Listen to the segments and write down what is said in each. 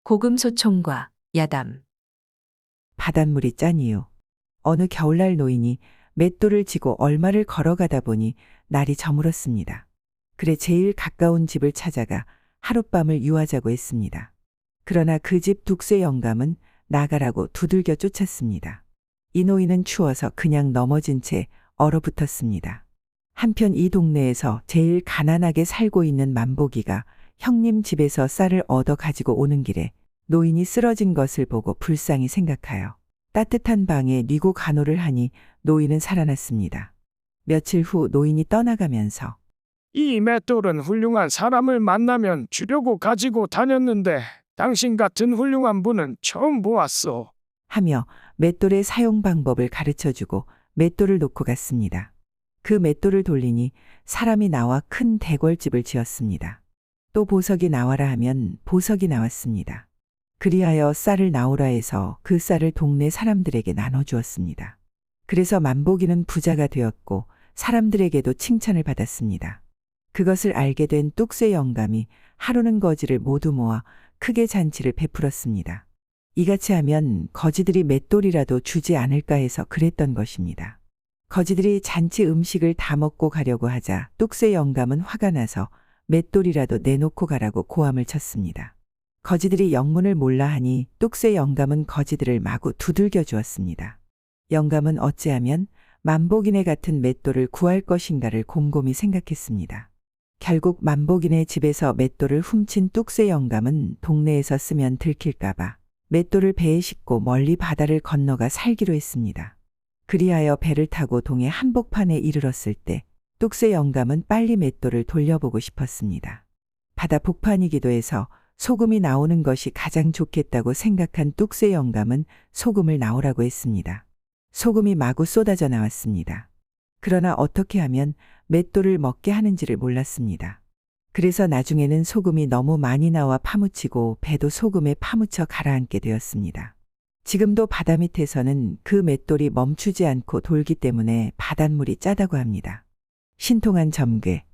고금소총과 야담. 바닷물이 짠이요. 어느 겨울날 노인이 맷돌을 지고 얼마를 걸어가다 보니 날이 저물었습니다. 그래 제일 가까운 집을 찾아가 하룻밤을 유하자고 했습니다. 그러나 그 집 둑새 영감은 나가라고 두들겨 쫓았습니다. 이 노인은 추워서 그냥 넘어진 채 얼어붙었습니다. 한편 이 동네에서 제일 가난하게 살고 있는 만보기가 형님 집에서 쌀을 얻어 가지고 오는 길에 노인이 쓰러진 것을 보고 불쌍히 생각하여 따뜻한 방에 뉘고 간호를 하니 노인은 살아났습니다. 며칠 후 노인이 떠나가면서 이 맷돌은 훌륭한 사람을 만나면 주려고 가지고 다녔는데 당신 같은 훌륭한 분은 처음 보았소. 하며 맷돌의 사용 방법을 가르쳐주고 맷돌을 놓고 갔습니다. 그 맷돌을 돌리니 사람이 나와 큰 대궐집을 지었습니다. 또 보석이 나와라 하면 보석이 나왔습니다. 그리하여 쌀을 나오라 해서 그 쌀을 동네 사람들에게 나눠주었습니다. 그래서 만보기는 부자가 되었고 사람들에게도 칭찬을 받았습니다. 그것을 알게 된 뚝새 영감이 하루는 거지를 모두 모아 크게 잔치를 베풀었습니다. 이같이 하면 거지들이 맷돌이라도 주지 않을까 해서 그랬던 것입니다. 거지들이 잔치 음식을 다 먹고 가려고 하자 뚝새 영감은 화가 나서 맷돌이라도 내놓고 가라고 고함을 쳤습니다. 거지들이 영문을 몰라 하니 뚝새 영감은 거지들을 마구 두들겨 주었습니다. 영감은 어찌하면 만보기네 같은 맷돌을 구할 것인가를 곰곰이 생각했습니다. 결국 만보기네 집에서 맷돌을 훔친 뚝새 영감은 동네에서 쓰면 들킬까봐 맷돌을 배에 싣고 멀리 바다를 건너가 살기로 했습니다. 그리하여 배를 타고 동해 한복판에 이르렀을 때 뚝새 영감은 빨리 맷돌을 돌려보고 싶었습니다. 바다 복판이기도 해서 소금이 나오는 것이 가장 좋겠다고 생각한 뚝새 영감은 소금을 나오라고 했습니다. 소금이 마구 쏟아져 나왔습니다. 그러나 어떻게 하면 맷돌을 먹게 하는지를 몰랐습니다. 그래서 나중에는 소금이 너무 많이 나와 파묻히고 배도 소금에 파묻혀 가라앉게 되었습니다. 지금도 바다 밑에서는 그 맷돌이 멈추지 않고 돌기 때문에 바닷물이 짜다고 합니다. 신통한 점괘.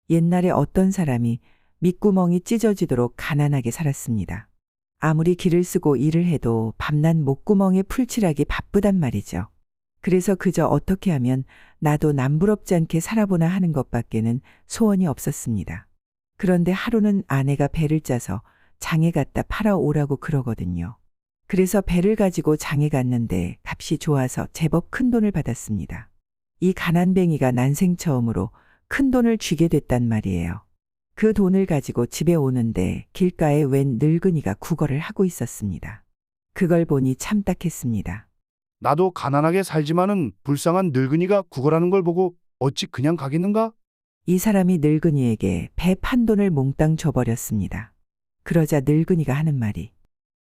옛날에 어떤 사람이 밑구멍이 찢어지도록 가난하게 살았습니다. 아무리 기를 쓰고 일을 해도 밤낮 목구멍에 풀칠하기 바쁘단 말이죠. 그래서 그저 어떻게 하면 나도 남부럽지 않게 살아보나 하는 것밖에는 소원이 없었습니다. 그런데 하루는 아내가 배를 짜서 장에 갖다 팔아오라고 그러거든요. 그래서 배를 가지고 장에 갔는데 값이 좋아서 제법 큰 돈을 받았습니다. 이 가난뱅이가 난생 처음으로 큰 돈을 쥐게 됐단 말이에요. 그 돈을 가지고 집에 오는데 길가에 웬 늙은이가 구걸을 하고 있었습니다. 그걸 보니 참 딱했습니다. 나도 가난하게 살지만은 불쌍한 늙은이가 구걸하는 걸 보고 어찌 그냥 가겠는가? 이 사람이 늙은이에게 배 판 돈을 몽땅 줘버렸습니다. 그러자 늙은이가 하는 말이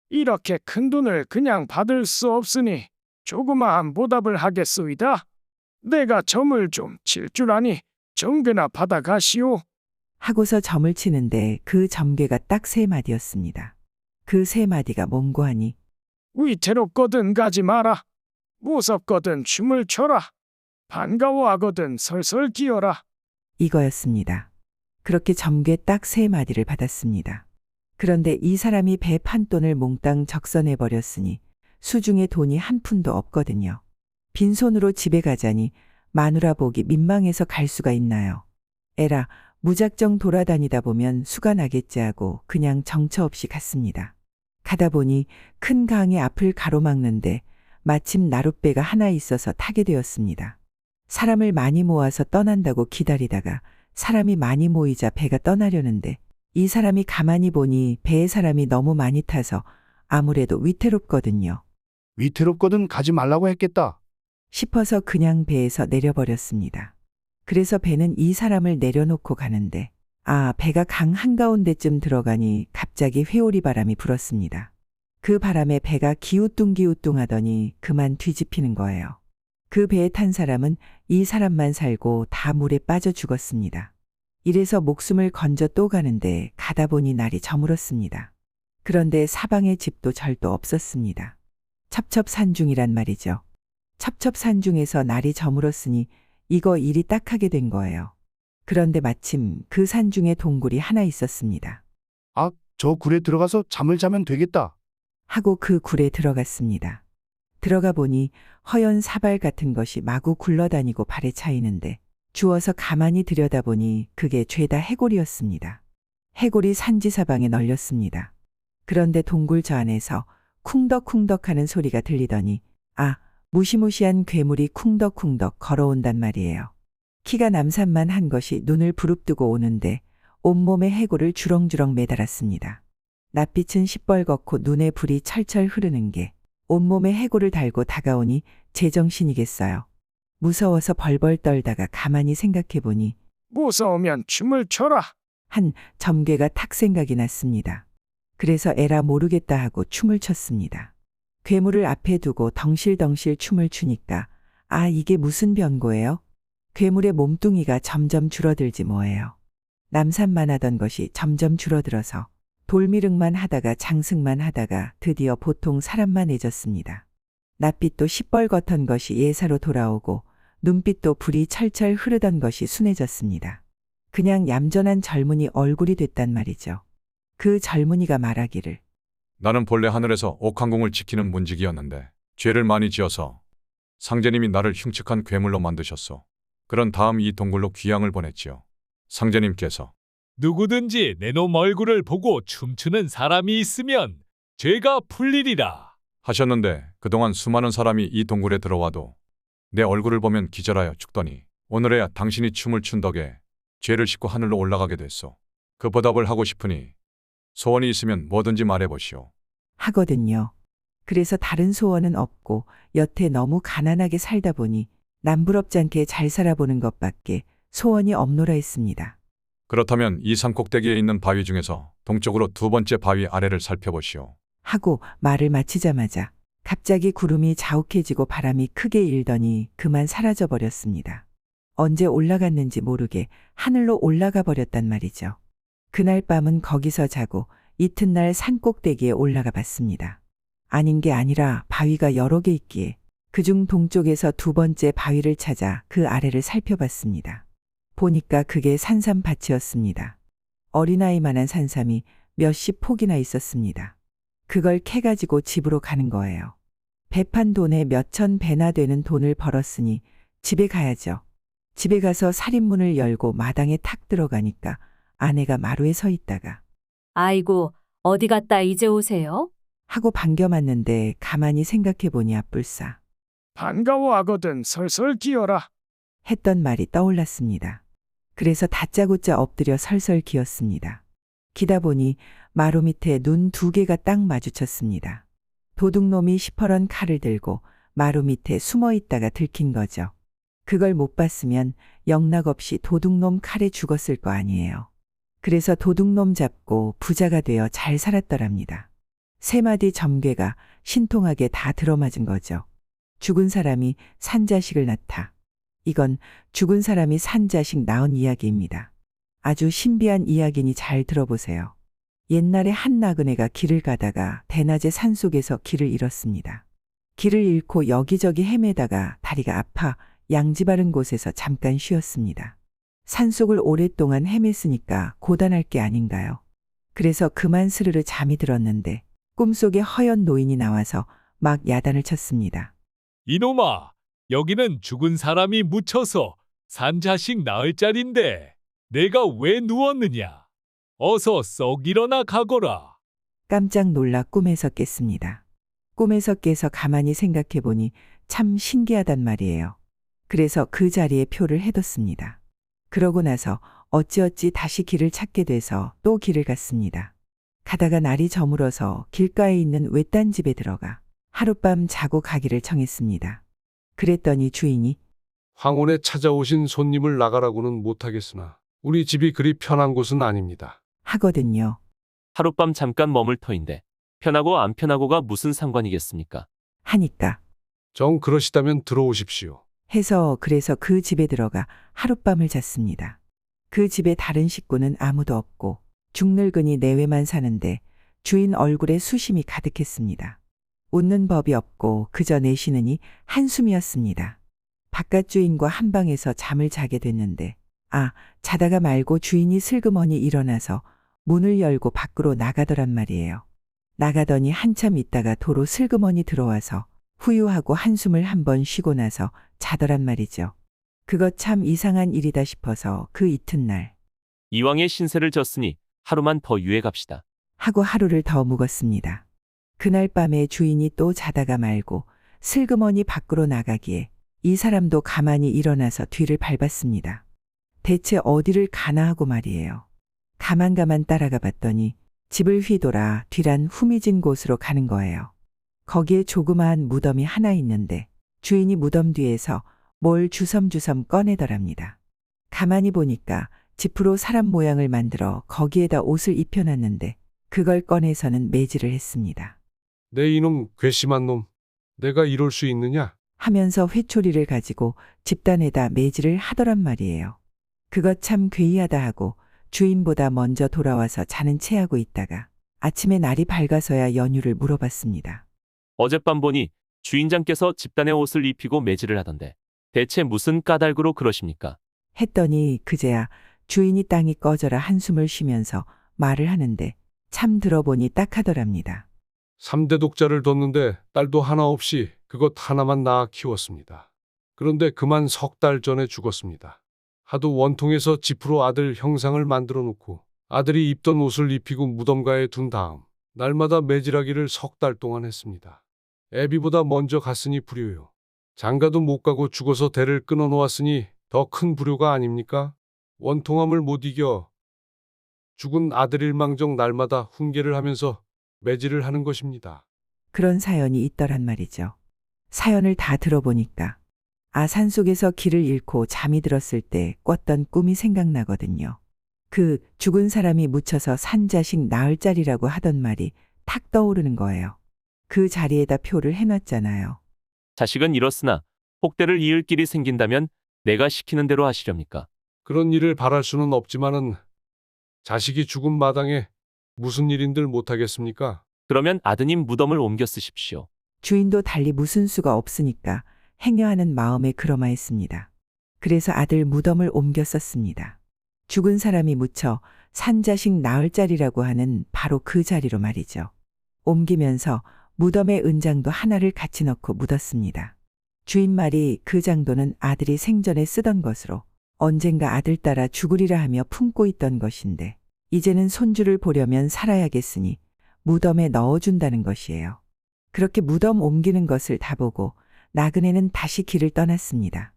이렇게 큰 돈을 그냥 받을 수 없으니 조그마한 보답을 하겠소이다. 내가 점을 좀 칠 줄 아니 정계나 받아가시오. 하고서 점을 치는데 그 점괘가 딱 3마디였습니다. 그 3마디가 뭔고 하니 위태롭거든 가지 마라. 무섭거든 춤을 춰라. 반가워하거든 설설 뛰어라. 이거였습니다. 그렇게 점괘 딱 3마디를 받았습니다. 그런데 이 사람이 배 판 돈을 몽땅 적선해버렸으니 수중에 돈이 한 푼도 없거든요. 빈손으로 집에 가자니 마누라 보기 민망해서 갈 수가 있나요? 에라, 무작정 돌아다니다 보면 수가 나겠지 하고 그냥 정처 없이 갔습니다. 가다 보니 큰 강의 앞을 가로막는데 마침 나룻배가 하나 있어서 타게 되었습니다. 사람을 많이 모아서 떠난다고 기다리다가 사람이 많이 모이자 배가 떠나려는데 이 사람이 가만히 보니 배에 사람이 너무 많이 타서 아무래도 위태롭거든요. 위태롭거든 가지 말라고 했겠다. 싶어서 그냥 배에서 내려버렸습니다. 그래서 배는 이 사람을 내려놓고 가는데 배가 강 한가운데쯤 들어가니 갑자기 회오리 바람이 불었습니다. 그 바람에 배가 기우뚱기우뚱 하더니 그만 뒤집히는 거예요. 그 배에 탄 사람은 이 사람만 살고 다 물에 빠져 죽었습니다. 이래서 목숨을 건져 또 가는데 가다 보니 날이 저물었습니다. 그런데 사방에 집도 절도 없었습니다. 첩첩산중이란 말이죠. 첩첩산중에서 날이 저물었으니 이거 일이 딱하게 된 거예요. 그런데 마침 그 산중에 동굴이 하나 있었습니다. 아, 저 굴에 들어가서 잠을 자면 되겠다. 하고 그 굴에 들어갔습니다. 들어가 보니 허연 사발 같은 것이 마구 굴러다니고 발에 차이는데 주워서 가만히 들여다보니 그게 죄다 해골이었습니다. 해골이 산지사방에 널렸습니다. 그런데 동굴 저 안에서 쿵덕쿵덕 하는 소리가 들리더니 무시무시한 괴물이 쿵덕쿵덕 걸어온단 말이에요. 키가 남산만 한 것이 눈을 부릅뜨고 오는데 온몸에 해골을 주렁주렁 매달았습니다. 낯빛은 시뻘겋고 눈에 불이 철철 흐르는 게 온몸에 해골을 달고 다가오니 제정신이겠어요. 무서워서 벌벌 떨다가 가만히 생각해 보니 무서우면 춤을 춰라. 한 점괘가 탁 생각이 났습니다. 그래서 에라 모르겠다 하고 춤을 췄습니다. 괴물을 앞에 두고 덩실덩실 춤을 추니까 이게 무슨 변고예요? 괴물의 몸뚱이가 점점 줄어들지 뭐예요. 남산만 하던 것이 점점 줄어들어서 돌미륵만 하다가 장승만 하다가 드디어 보통 사람만 해졌습니다. 낯빛도 시뻘겋던 것이 예사로 돌아오고 눈빛도 불이 철철 흐르던 것이 순해졌습니다. 그냥 얌전한 젊은이 얼굴이 됐단 말이죠. 그 젊은이가 말하기를 나는 본래 하늘에서 옥황궁을 지키는 문지기였는데 죄를 많이 지어서 상제님이 나를 흉측한 괴물로 만드셨소. 그런 다음 이 동굴로 귀양을 보냈지요. 상제님께서 누구든지 내 놈 얼굴을 보고 춤추는 사람이 있으면 죄가 풀리리라 하셨는데 그동안 수많은 사람이 이 동굴에 들어와도 내 얼굴을 보면 기절하여 죽더니 오늘에야 당신이 춤을 춘 덕에 죄를 씻고 하늘로 올라가게 됐소. 그 보답을 하고 싶으니 소원이 있으면 뭐든지 말해보시오. 하거든요. 그래서 다른 소원은 없고 여태 너무 가난하게 살다 보니 남부럽지 않게 잘 살아보는 것밖에 소원이 없노라 했습니다. 그렇다면 이 산 꼭대기에 있는 바위 중에서 동쪽으로 두 번째 바위 아래를 살펴보시오. 하고 말을 마치자마자 갑자기 구름이 자욱해지고 바람이 크게 일더니 그만 사라져 버렸습니다. 언제 올라갔는지 모르게 하늘로 올라가 버렸단 말이죠. 그날 밤은 거기서 자고 이튿날 산 꼭대기에 올라가 봤습니다. 아닌 게 아니라 바위가 여러 개 있기에 그중 동쪽에서 두 번째 바위를 찾아 그 아래를 살펴봤습니다. 보니까 그게 산삼밭이었습니다. 어린아이만한 산삼이 몇십 폭이나 있었습니다. 그걸 캐가지고 집으로 가는 거예요. 배판 돈에 몇천 배나 되는 돈을 벌었으니 집에 가야죠. 집에 가서 살인문을 열고 마당에 탁 들어가니까 아내가 마루에 서 있다가 아이고, 어디 갔다 이제 오세요? 하고 반겨맞는데 가만히 생각해보니 앞불싸 반가워하거든 설설 기어라. 했던 말이 떠올랐습니다. 그래서 다짜고짜 엎드려 설설 기었습니다. 기다 보니 마루 밑에 눈 두 개가 딱 마주쳤습니다. 도둑놈이 시퍼런 칼을 들고 마루 밑에 숨어 있다가 들킨 거죠. 그걸 못 봤으면 영락없이 도둑놈 칼에 죽었을 거 아니에요. 그래서 도둑놈 잡고 부자가 되어 잘 살았더랍니다. 세 마디 점괘가 신통하게 다 들어맞은 거죠. 죽은 사람이 산 자식을 낳다. 이건 죽은 사람이 산 자식 낳은 이야기입니다. 아주 신비한 이야기니 잘 들어보세요. 옛날에 한 나그네가 길을 가다가 대낮에 산속에서 길을 잃었습니다. 길을 잃고 여기저기 헤매다가 다리가 아파 양지 바른 곳에서 잠깐 쉬었습니다. 산속을 오랫동안 헤맸으니까 고단할 게 아닌가요? 그래서 그만 스르르 잠이 들었는데 꿈속에 허연 노인이 나와서 막 야단을 쳤습니다. 이놈아, 여기는 죽은 사람이 묻혀서 산 자식 낳을 자리인데 내가 왜 누웠느냐? 어서 썩 일어나 가거라. 깜짝 놀라 꿈에서 깼습니다. 꿈에서 깨서 가만히 생각해 보니 참 신기하단 말이에요. 그래서 그 자리에 표를 해뒀습니다. 그러고 나서 어찌어찌 다시 길을 찾게 돼서 또 길을 갔습니다. 가다가 날이 저물어서 길가에 있는 외딴 집에 들어가 하룻밤 자고 가기를 청했습니다. 그랬더니 주인이 황혼에 찾아오신 손님을 나가라고는 못하겠으나 우리 집이 그리 편한 곳은 아닙니다. 하거든요. 하룻밤 잠깐 머물 터인데 편하고 안 편하고가 무슨 상관이겠습니까? 하니까 정 그러시다면 들어오십시오. 해서 그래서 그 집에 들어가 하룻밤을 잤습니다. 그 집에 다른 식구는 아무도 없고 중늙은이 내외만 사는데 주인 얼굴에 수심이 가득했습니다. 웃는 법이 없고 그저 내쉬느니 한숨이었습니다. 바깥 주인과 한 방에서 잠을 자게 됐는데 자다가 말고 주인이 슬그머니 일어나서 문을 열고 밖으로 나가더란 말이에요. 나가더니 한참 있다가 도로 슬그머니 들어와서 후유하고 한숨을 한번 쉬고 나서 자더란 말이죠. 그거 참 이상한 일이다 싶어서 그 이튿날 이왕에 신세를 졌으니 하루만 더 유해 갑시다. 하고 하루를 더 묵었습니다. 그날 밤에 주인이 또 자다가 말고 슬그머니 밖으로 나가기에 이 사람도 가만히 일어나서 뒤를 밟았습니다. 대체 어디를 가나 하고 말이에요. 가만 따라가 봤더니 집을 휘돌아 뒤란 후미진 곳으로 가는 거예요. 거기에 조그마한 무덤이 하나 있는데 주인이 무덤 뒤에서 뭘 주섬주섬 꺼내더랍니다. 가만히 보니까 지프로 사람 모양을 만들어 거기에다 옷을 입혀놨는데 그걸 꺼내서는 매질을 했습니다. 내 이놈 괘씸한 놈. 내가 이럴 수 있느냐? 하면서 회초리를 가지고 집단에다 매질을 하더란 말이에요. 그것 참 괴이하다 하고 주인보다 먼저 돌아와서 자는 체하고 있다가 아침에 날이 밝아서야 연유를 물어봤습니다. 어젯밤 보니 주인장께서 집단의 옷을 입히고 매질을 하던데 대체 무슨 까닭으로 그러십니까? 했더니 그제야 주인이 땅이 꺼져라 한숨을 쉬면서 말을 하는데 참 들어보니 딱하더랍니다. 3대 독자를 뒀는데 딸도 하나 없이 그것 하나만 낳아 키웠습니다. 그런데 그만 3달 전에 죽었습니다. 하도 원통해서 지프로 아들 형상을 만들어 놓고 아들이 입던 옷을 입히고 무덤가에 둔 다음 날마다 매질하기를 3달 동안 했습니다. 애비보다 먼저 갔으니 불효요. 장가도 못 가고 죽어서 대를 끊어 놓았으니 더 큰 불효가 아닙니까? 원통함을 못 이겨 죽은 아들일망정 날마다 훈계를 하면서 매질을 하는 것입니다. 그런 사연이 있더란 말이죠. 사연을 다 들어보니까 산속에서 길을 잃고 잠이 들었을 때 꿨던 꿈이 생각나거든요. 그 죽은 사람이 묻혀서 산 자식 낳을 자리라고 하던 말이 탁 떠오르는 거예요. 그 자리에다 표를 해놨잖아요. 자식은 잃었으나 혹대를 이을 길이 생긴다면 내가 시키는 대로 하시렵니까? 그런 일을 바랄 수는 없지만은 자식이 죽은 마당에 무슨 일인들 못하겠습니까? 그러면 아드님 무덤을 옮겨 쓰십시오. 주인도 달리 무슨 수가 없으니까 행여하는 마음에 그러마했습니다. 그래서 아들 무덤을 옮겨 썼습니다. 죽은 사람이 묻혀 산 자식 낳을 자리라고 하는 바로 그 자리로 말이죠. 옮기면서 무덤에 은장도 하나를 같이 넣고 묻었습니다. 주인 말이 그 장도는 아들이 생전에 쓰던 것으로 언젠가 아들 따라 죽으리라 하며 품고 있던 것인데 이제는 손주를 보려면 살아야겠으니 무덤에 넣어준다는 것이에요. 그렇게 무덤 옮기는 것을 다 보고 나그네는 다시 길을 떠났습니다.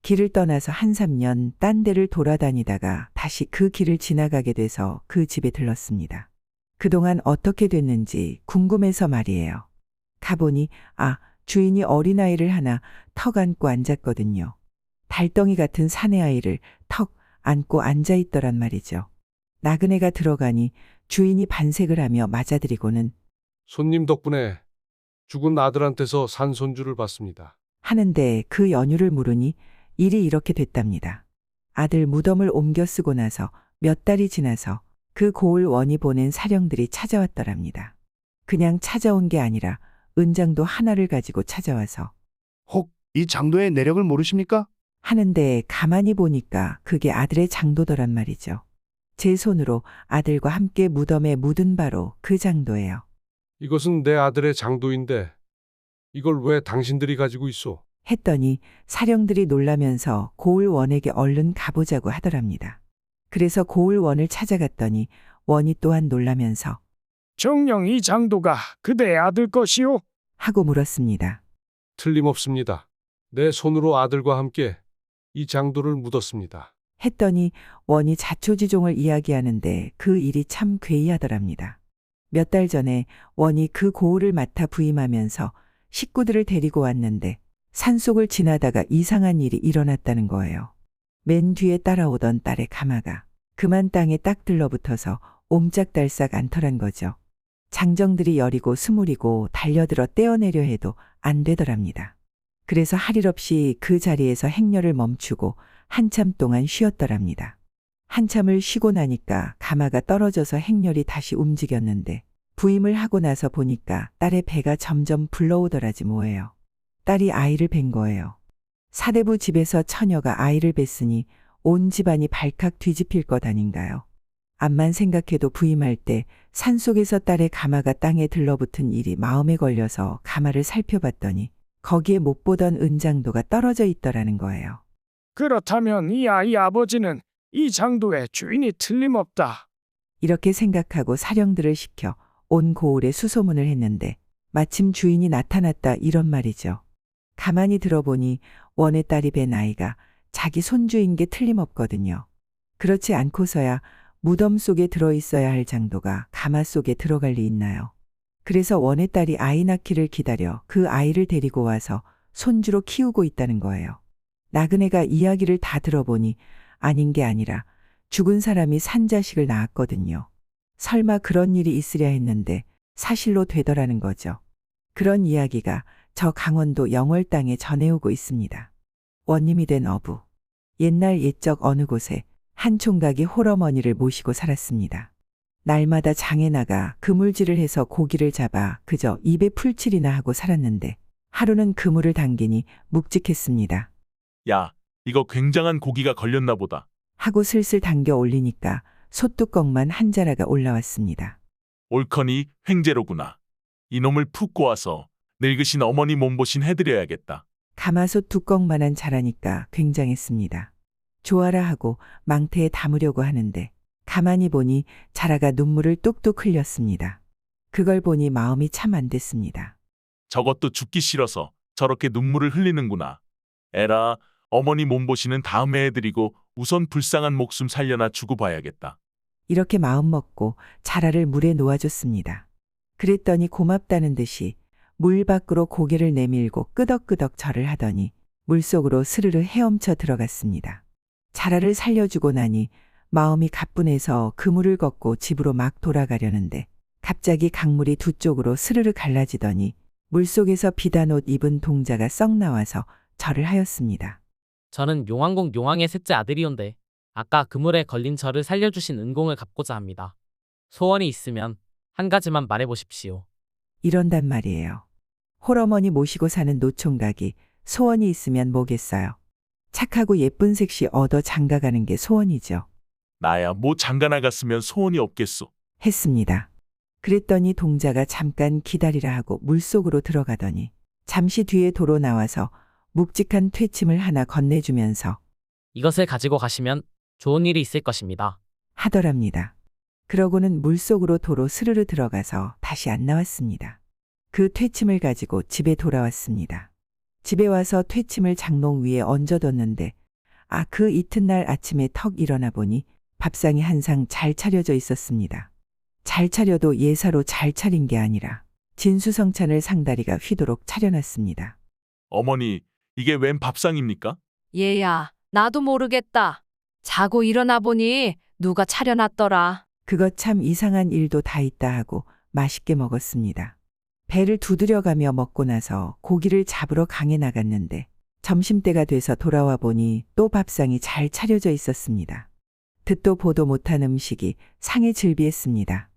길을 떠나서 2~3년 딴 데를 돌아다니다가 다시 그 길을 지나가게 돼서 그 집에 들렀습니다. 그동안 어떻게 됐는지 궁금해서 말이에요. 가보니 주인이 어린아이를 하나 턱 안고 앉았거든요. 달덩이 같은 사내아이를 턱 안고 앉아있더란 말이죠. 나그네가 들어가니 주인이 반색을 하며 맞아들이고는 손님 덕분에 죽은 아들한테서 산 손주를 봤습니다. 하는데 그 연유를 물으니 일이 이렇게 됐답니다. 아들 무덤을 옮겨 쓰고 나서 몇 달이 지나서 그 고을 원이 보낸 사령들이 찾아왔더랍니다. 그냥 찾아온 게 아니라 은장도 하나를 가지고 찾아와서 혹 이 장도의 내력을 모르십니까? 하는데 가만히 보니까 그게 아들의 장도더란 말이죠. 제 손으로 아들과 함께 무덤에 묻은 바로 그 장도예요. 이것은 내 아들의 장도인데 이걸 왜 당신들이 가지고 있어? 했더니 사령들이 놀라면서 고을원에게 얼른 가보자고 하더랍니다. 그래서 고을원을 찾아갔더니 원이 또한 놀라면서 정녕 이 장도가 그대의 아들 것이오? 하고 물었습니다. 틀림없습니다. 내 손으로 아들과 함께 이 장도를 묻었습니다. 했더니 원이 자초지종을 이야기하는데 그 일이 참 괴이하더랍니다. 몇 달 전에 원이 그 고을을 맡아 부임하면서 식구들을 데리고 왔는데 산속을 지나다가 이상한 일이 일어났다는 거예요. 맨 뒤에 따라오던 딸의 가마가 그만 땅에 딱 들러붙어서 옴짝달싹 않더란 거죠. 장정들이 여리고 스무리고 달려들어 떼어내려 해도 안 되더랍니다. 그래서 할 일 없이 그 자리에서 행렬을 멈추고 한참 동안 쉬었더랍니다. 한참을 쉬고 나니까 가마가 떨어져서 행렬이 다시 움직였는데 부임을 하고 나서 보니까 딸의 배가 점점 불러오더라지 뭐예요. 딸이 아이를 뵌 거예요. 사대부 집에서 처녀가 아이를 뵀으니 온 집안이 발칵 뒤집힐 것 아닌가요. 암만 생각해도 부임할 때 산속에서 딸의 가마가 땅에 들러붙은 일이 마음에 걸려서 가마를 살펴봤더니 거기에 못 보던 은장도가 떨어져 있더라는 거예요. 그렇다면 이 아이 아버지는 이 장도의 주인이 틀림없다. 이렇게 생각하고 사령들을 시켜 온 고을에 수소문을 했는데 마침 주인이 나타났다 이런 말이죠. 가만히 들어보니 원의 딸이 뵌 아이가 자기 손주인 게 틀림없거든요. 그렇지 않고서야 무덤 속에 들어있어야 할 장도가 가마 속에 들어갈 리 있나요? 그래서 원의 딸이 아이 낳기를 기다려 그 아이를 데리고 와서 손주로 키우고 있다는 거예요. 나그네가 이야기를 다 들어보니 아닌 게 아니라 죽은 사람이 산 자식을 낳았거든요. 설마 그런 일이 있으랴 했는데 사실로 되더라는 거죠. 그런 이야기가 저 강원도 영월 땅에 전해오고 있습니다. 원님이 된 어부. 옛날 옛적 어느 곳에 한 총각이 홀어머니를 모시고 살았습니다. 날마다 장에 나가 그물질을 해서 고기를 잡아 그저 입에 풀칠이나 하고 살았는데 하루는 그물을 당기니 묵직했습니다. 야, 이거 굉장한 고기가 걸렸나 보다. 하고 슬슬 당겨 올리니까 솥뚜껑만 한 자라가 올라왔습니다. 옳거니 횡재로구나. 이놈을 푹 꼬아서 늙으신 어머니 몸보신 해드려야겠다. 가마솥 뚜껑만한 자라니까 굉장했습니다. 좋아라 하고 망태에 담으려고 하는데 가만히 보니 자라가 눈물을 뚝뚝 흘렸습니다. 그걸 보니 마음이 참 안 됐습니다. 저것도 죽기 싫어서 저렇게 눈물을 흘리는구나. 에라, 어머니 몸보신은 다음에 해드리고 우선 불쌍한 목숨 살려나 주고 봐야겠다. 이렇게 마음먹고 자라를 물에 놓아줬습니다. 그랬더니 고맙다는 듯이 물 밖으로 고개를 내밀고 끄덕끄덕 절을 하더니 물속으로 스르르 헤엄쳐 들어갔습니다. 자라를 살려주고 나니 마음이 가뿐해서 그물을 걷고 집으로 막 돌아가려는데 갑자기 강물이 두 쪽으로 스르르 갈라지더니 물속에서 비단 옷 입은 동자가 썩 나와서 절을 하였습니다. 저는 용왕공 용왕의 셋째 아들이온데 아까 그물에 걸린 저를 살려주신 은공을 갚고자 합니다. 소원이 있으면 한 가지만 말해보십시오. 이런단 말이에요. 홀어머니 모시고 사는 노총각이 소원이 있으면 뭐겠어요. 착하고 예쁜 색시 얻어 장가가는 게 소원이죠. 나야 뭐 장가 나갔으면 소원이 없겠소. 했습니다. 그랬더니 동자가 잠깐 기다리라 하고 물속으로 들어가더니 잠시 뒤에 도로 나와서 묵직한 퇴침을 하나 건네주면서 이것을 가지고 가시면 좋은 일이 있을 것입니다. 하더랍니다. 그러고는 물속으로 도로 스르르 들어가서 다시 안 나왔습니다. 그 퇴침을 가지고 집에 돌아왔습니다. 집에 와서 퇴침을 장롱 위에 얹어뒀는데 그 이튿날 아침에 턱 일어나 보니 밥상이 항상 잘 차려져 있었습니다. 잘 차려도 예사로 잘 차린 게 아니라 진수성찬을 상다리가 휘도록 차려놨습니다. 어머니, 이게 웬 밥상입니까? 얘야, 나도 모르겠다. 자고 일어나 보니 누가 차려놨더라. 그것 참 이상한 일도 다 있다 하고 맛있게 먹었습니다. 배를 두드려가며 먹고 나서 고기를 잡으러 강에 나갔는데 점심때가 돼서 돌아와 보니 또 밥상이 잘 차려져 있었습니다. 듣도 보도 못한 음식이 상에 즐비했습니다.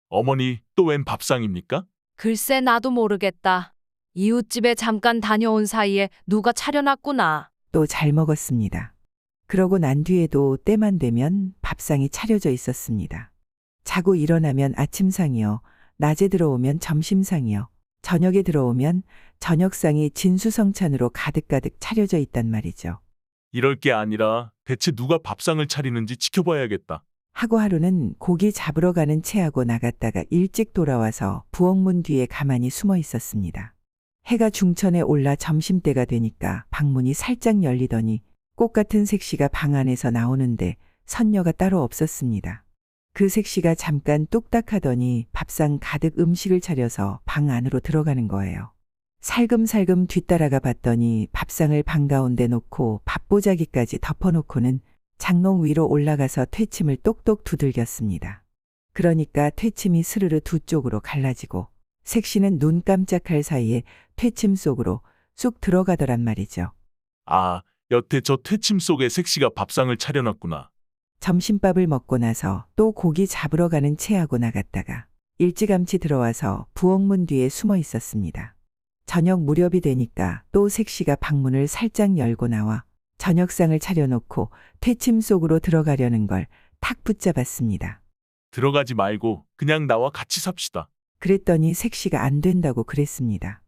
어머니, 또 웬 밥상입니까? 글쎄 나도 모르겠다. 이웃집에 잠깐 다녀온 사이에 누가 차려놨구나. 또 잘 먹었습니다. 그러고 난 뒤에도 때만 되면 밥상이 차려져 있었습니다. 자고 일어나면 아침상이요. 낮에 들어오면 점심상이요. 저녁에 들어오면 저녁상이 진수성찬으로 가득가득 차려져 있단 말이죠. 이럴 게 아니라 대체 누가 밥상을 차리는지 지켜봐야겠다. 하고 하루는 고기 잡으러 가는 채하고 나갔다가 일찍 돌아와서 부엌문 뒤에 가만히 숨어 있었습니다. 해가 중천에 올라 점심때가 되니까 방문이 살짝 열리더니 꽃 같은 색시가 방 안에서 나오는데 선녀가 따로 없었습니다. 그 색시가 잠깐 뚝딱하더니 밥상 가득 음식을 차려서 방 안으로 들어가는 거예요. 살금살금 뒤따라가 봤더니 밥상을 방 가운데 놓고 밥보자기까지 덮어놓고는 장롱 위로 올라가서 퇴침을 똑똑 두들겼습니다. 그러니까 퇴침이 스르르 두 쪽으로 갈라지고 색시는 눈 깜짝할 사이에 퇴침 속으로 쑥 들어가더란 말이죠. 아, 여태 저 퇴침 속에 색시가 밥상을 차려놨구나. 점심밥을 먹고 나서 또 고기 잡으러 가는 채하고 나갔다가 일찌감치 들어와서 부엌문 뒤에 숨어 있었습니다. 저녁 무렵이 되니까 또 색시가 방문을 살짝 열고 나와 저녁상을 차려놓고 퇴침 속으로 들어가려는 걸 탁 붙잡았습니다. 들어가지 말고 그냥 나와 같이 삽시다. 그랬더니 색시가 안 된다고 그랬습니다.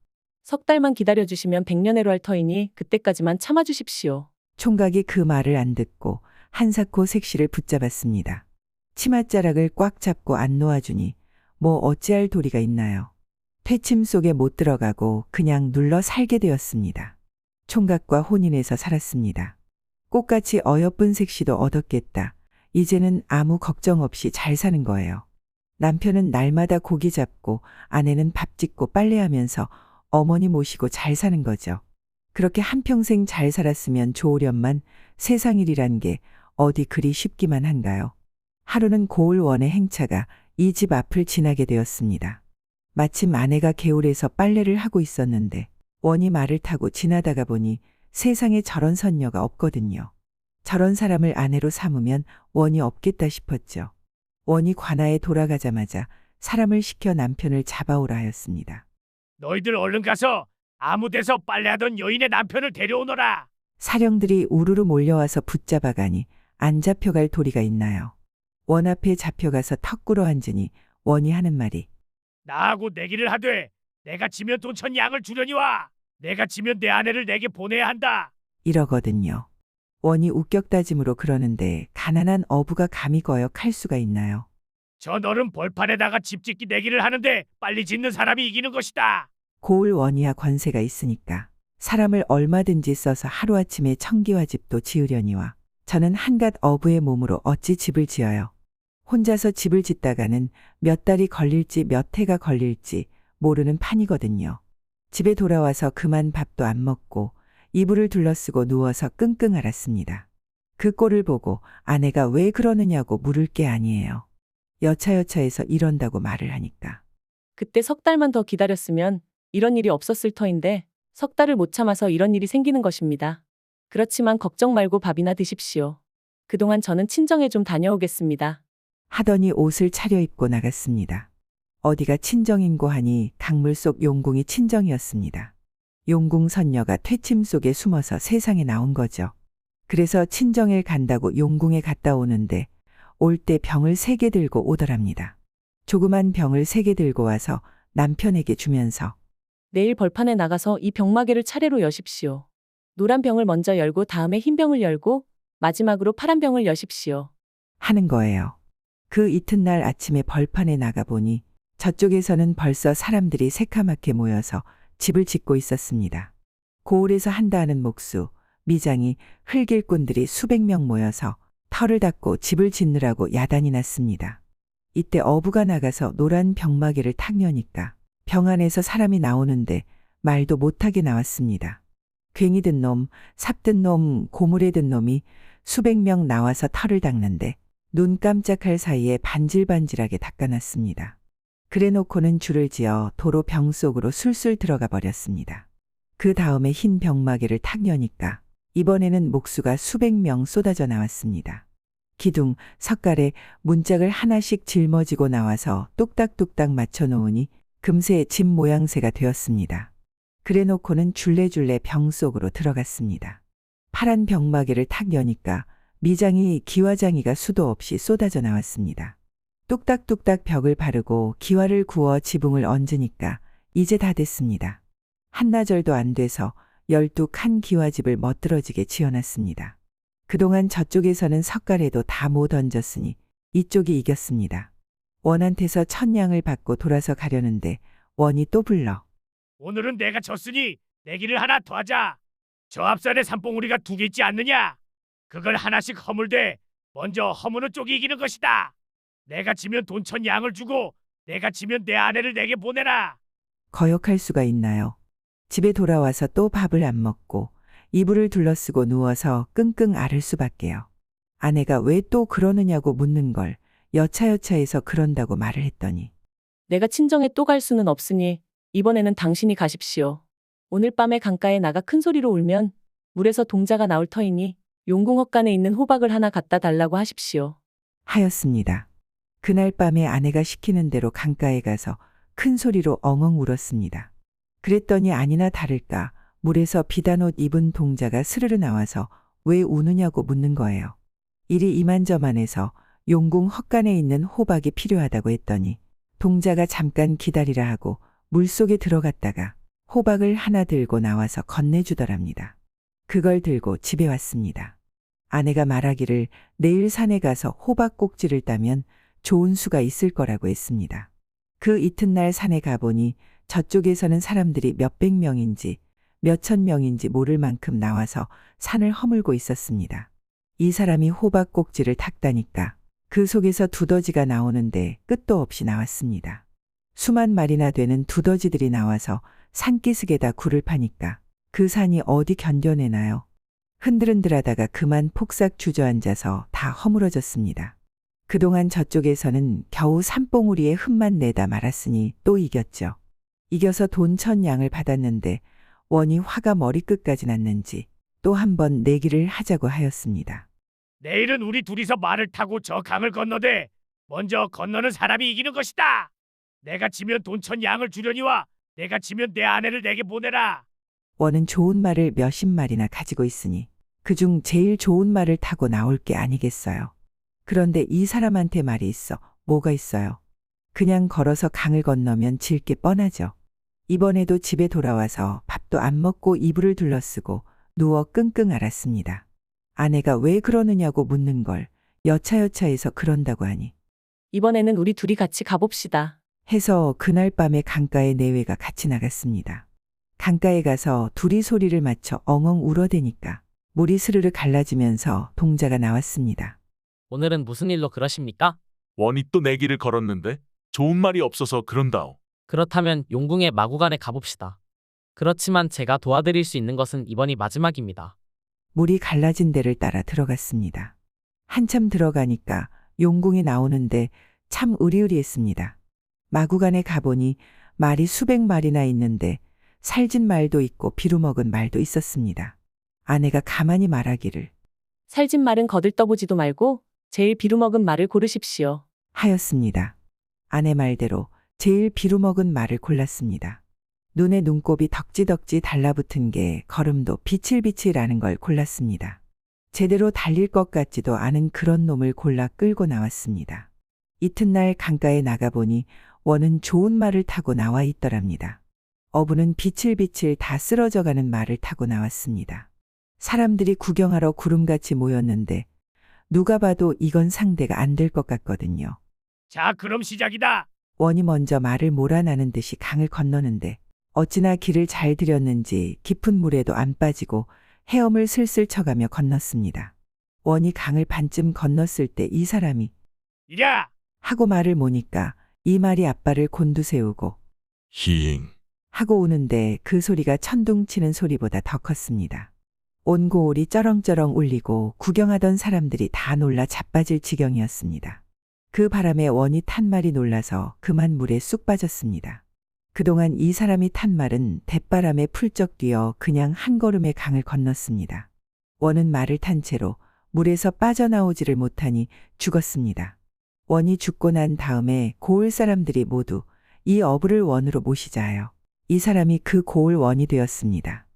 석 달만 기다려주시면 100년회로 할 터이니 그때까지만 참아주십시오. 총각이 그 말을 안 듣고 한사코 색시를 붙잡았습니다. 치맛자락을 꽉 잡고 안 놓아주니 뭐 어찌할 도리가 있나요? 퇴침 속에 못 들어가고 그냥 눌러 살게 되었습니다. 총각과 혼인해서 살았습니다. 꽃같이 어여쁜 색시도 얻었겠다. 이제는 아무 걱정 없이 잘 사는 거예요. 남편은 날마다 고기 잡고 아내는 밥 짓고 빨래하면서 어머니 모시고 잘 사는 거죠. 그렇게 한평생 잘 살았으면 좋으련만 세상 일이란 게 어디 그리 쉽기만 한가요? 하루는 고을원의 행차가 이 집 앞을 지나게 되었습니다. 마침 아내가 개울에서 빨래를 하고 있었는데 원이 말을 타고 지나다가 보니 세상에 저런 선녀가 없거든요. 저런 사람을 아내로 삼으면 원이 없겠다 싶었죠. 원이 관아에 돌아가자마자 사람을 시켜 남편을 잡아오라 하였습니다. 너희들 얼른 가서 아무 데서 빨래하던 여인의 남편을 데려오너라. 사령들이 우르르 몰려와서 붙잡아가니 안 잡혀갈 도리가 있나요? 원 앞에 잡혀가서 턱 꿇어 앉으니 원이 하는 말이 나하고 내기를 하되 내가 지면 돈천 양을 주려니와 내가 지면 내 아내를 내게 보내야 한다. 이러거든요. 원이 우격다짐으로 그러는데 가난한 어부가 감히 거역할 수가 있나요? 저 너른 벌판에다가 집 짓기 내기를 하는데 빨리 짓는 사람이 이기는 것이다. 고을 원이야 권세가 있으니까 사람을 얼마든지 써서 하루아침에 청기와 집도 지으려니와 저는 한갓 어부의 몸으로 어찌 집을 지어요. 혼자서 집을 짓다가는 몇 달이 걸릴지 몇 해가 걸릴지 모르는 판이거든요. 집에 돌아와서 그만 밥도 안 먹고 이불을 둘러쓰고 누워서 끙끙 앓았습니다. 그 꼴을 보고 아내가 왜 그러느냐고 물을 게 아니에요. 여차여차해서 이런다고 말을 하니까. 그때 석 달만 더 기다렸으면 이런 일이 없었을 터인데 석 달을 못 참아서 이런 일이 생기는 것입니다. 그렇지만 걱정 말고 밥이나 드십시오. 그동안 저는 친정에 좀 다녀오겠습니다. 하더니 옷을 차려입고 나갔습니다. 어디가 친정인고 하니 강물 속 용궁이 친정이었습니다. 용궁 선녀가 퇴침 속에 숨어서 세상에 나온 거죠. 그래서 친정에 간다고 용궁에 갔다 오는데 올 때 병을 3개 들고 오더랍니다. 조그만 병을 3개 들고 와서 남편에게 주면서 내일 벌판에 나가서 이 병마개를 차례로 여십시오. 노란 병을 먼저 열고 다음에 흰 병을 열고 마지막으로 파란 병을 여십시오. 하는 거예요. 그 이튿날 아침에 벌판에 나가보니 저쪽에서는 벌써 사람들이 새카맣게 모여서 집을 짓고 있었습니다. 고을에서 한다 하는 목수, 미장이, 흙일꾼들이 수백 명 모여서 털을 닦고 집을 짓느라고 야단이 났습니다. 이때 어부가 나가서 노란 병마개를 탁 여니까 병 안에서 사람이 나오는데 말도 못하게 나왔습니다. 괭이 든 놈, 삽 든 놈, 고무래 든 놈이 수백 명 나와서 털을 닦는데 눈 깜짝할 사이에 반질반질하게 닦아놨습니다. 그래놓고는 줄을 지어 도로 병 속으로 술술 들어가 버렸습니다. 그 다음에 흰 병마개를 탁 여니까 이번에는 목수가 수백 명 쏟아져 나왔습니다. 기둥, 석갈에 문짝을 하나씩 짊어지고 나와서 뚝딱뚝딱 맞춰놓으니 금세 집 모양새가 되었습니다. 그래놓고는 줄레줄레 병 속으로 들어갔습니다. 파란 병마개를 탁 여니까 미장이 기와장이가 수도 없이 쏟아져 나왔습니다. 뚝딱뚝딱 벽을 바르고 기와를 구워 지붕을 얹으니까 이제 다 됐습니다. 한나절도 안 돼서 12칸 기와집을 멋들어지게 지어놨습니다. 그동안 저쪽에서는 석가래도 다 못 얹었으니 이쪽이 이겼습니다. 원한테서 1000냥을 받고 돌아서 가려는데 원이 또 불러. 오늘은 내가 졌으니 내기를 하나 더 하자. 저 앞산에 산봉우리가 2개 있지 않느냐? 그걸 하나씩 허물되 먼저 허무는 쪽이 이기는 것이다. 내가 지면 돈 1000냥을 주고 내가 지면 내 아내를 내게 보내라. 거역할 수가 있나요? 집에 돌아와서 또 밥을 안 먹고 이불을 둘러쓰고 누워서 끙끙 앓을 수밖에요. 아내가 왜 또 그러느냐고 묻는 걸 여차여차해서 그런다고 말을 했더니 내가 친정에 또 갈 수는 없으니 이번에는 당신이 가십시오. 오늘 밤에 강가에 나가 큰 소리로 울면 물에서 동자가 나올 터이니 용궁 헛간에 있는 호박을 하나 갖다 달라고 하십시오. 하였습니다. 그날 밤에 아내가 시키는 대로 강가에 가서 큰 소리로 엉엉 울었습니다. 그랬더니 아니나 다를까 물에서 비단 옷 입은 동자가 스르르 나와서 왜 우느냐고 묻는 거예요. 일이 이만저만해서 용궁 헛간에 있는 호박이 필요하다고 했더니 동자가 잠깐 기다리라 하고 물속에 들어갔다가 호박을 하나 들고 나와서 건네주더랍니다. 그걸 들고 집에 왔습니다. 아내가 말하기를 내일 산에 가서 호박 꼭지를 따면 좋은 수가 있을 거라고 했습니다. 그 이튿날 산에 가보니 저쪽에서는 사람들이 몇백 명인지 몇천 명인지 모를 만큼 나와서 산을 허물고 있었습니다. 이 사람이 호박 꼭지를 탔다니까 그 속에서 두더지가 나오는데 끝도 없이 나왔습니다. 수만 마리나 되는 두더지들이 나와서 산기슭에다 굴을 파니까 그 산이 어디 견뎌내나요? 흔들흔들하다가 그만 폭삭 주저앉아서 다 허물어졌습니다. 그동안 저쪽에서는 겨우 산봉우리에 흠만 내다 말았으니 또 이겼죠. 이겨서 돈 1000냥을 받았는데 원이 화가 머리끝까지 났는지 또 한 번 내기를 하자고 하였습니다. 내일은 우리 둘이서 말을 타고 저 강을 건너되 먼저 건너는 사람이 이기는 것이다. 내가 지면 돈 1000냥을 주려니와 내가 지면 내 아내를 내게 보내라. 원은 좋은 말을 몇십 마리나 가지고 있으니 그중 제일 좋은 말을 타고 나올 게 아니겠어요. 그런데 이 사람한테 말이 있어. 뭐가 있어요? 그냥 걸어서 강을 건너면 질 게 뻔하죠. 이번에도 집에 돌아와서 밥도 안 먹고 이불을 둘러쓰고 누워 끙끙 앓았습니다. 아내가 왜 그러느냐고 묻는 걸 여차여차해서 그런다고 하니 이번에는 우리 둘이 같이 가봅시다. 해서 그날 밤에 강가에 내외가 같이 나갔습니다. 강가에 가서 둘이 소리를 맞춰 엉엉 울어대니까 물이 스르르 갈라지면서 동자가 나왔습니다. 오늘은 무슨 일로 그러십니까? 원이 또 내기를 걸었는데 좋은 말이 없어서 그런다오. 그렇다면 용궁의 마구간에 가봅시다. 그렇지만 제가 도와드릴 수 있는 것은 이번이 마지막입니다. 물이 갈라진 데를 따라 들어갔습니다. 한참 들어가니까 용궁이 나오는데 참 으리으리했습니다. 마구간에 가보니 말이 수백 마리나 있는데 살진 말도 있고 비루먹은 말도 있었습니다. 아내가 가만히 말하기를 살진 말은 거들떠보지도 말고 제일 비루먹은 말을 고르십시오. 하였습니다. 아내 말대로 제일 비루먹은 말을 골랐습니다. 눈에 눈곱이 덕지덕지 달라붙은 게 걸음도 비칠비칠하는 걸 골랐습니다. 제대로 달릴 것 같지도 않은 그런 놈을 골라 끌고 나왔습니다. 이튿날 강가에 나가보니 원은 좋은 말을 타고 나와 있더랍니다. 어부는 비칠비칠 다 쓰러져가는 말을 타고 나왔습니다. 사람들이 구경하러 구름같이 모였는데 누가 봐도 이건 상대가 안 될 것 같거든요. 자, 그럼 시작이다. 원이 먼저 말을 몰아나는 듯이 강을 건너는데 어찌나 길을 잘 들였는지 깊은 물에도 안 빠지고 헤엄을 슬슬 쳐가며 건넜습니다. 원이 강을 반쯤 건넜을 때 이 사람이 이랴! 하고 말을 모니까 이 말이 앞발을 곤두세우고 히잉. 하고 우는데 그 소리가 천둥 치는 소리보다 더 컸습니다. 온 고을이 쩌렁쩌렁 울리고 구경하던 사람들이 다 놀라 자빠질 지경이었습니다. 그 바람에 원이 탄 말이 놀라서 그만 물에 쑥 빠졌습니다. 그동안 이 사람이 탄 말은 대바람에 풀쩍 뛰어 그냥 한 걸음에 강을 건넜습니다. 원은 말을 탄 채로 물에서 빠져나오지를 못하니 죽었습니다. 원이 죽고 난 다음에 고을 사람들이 모두 이 어부를 원으로 모시자 하여 이 사람이 그 고을 원이 되었습니다.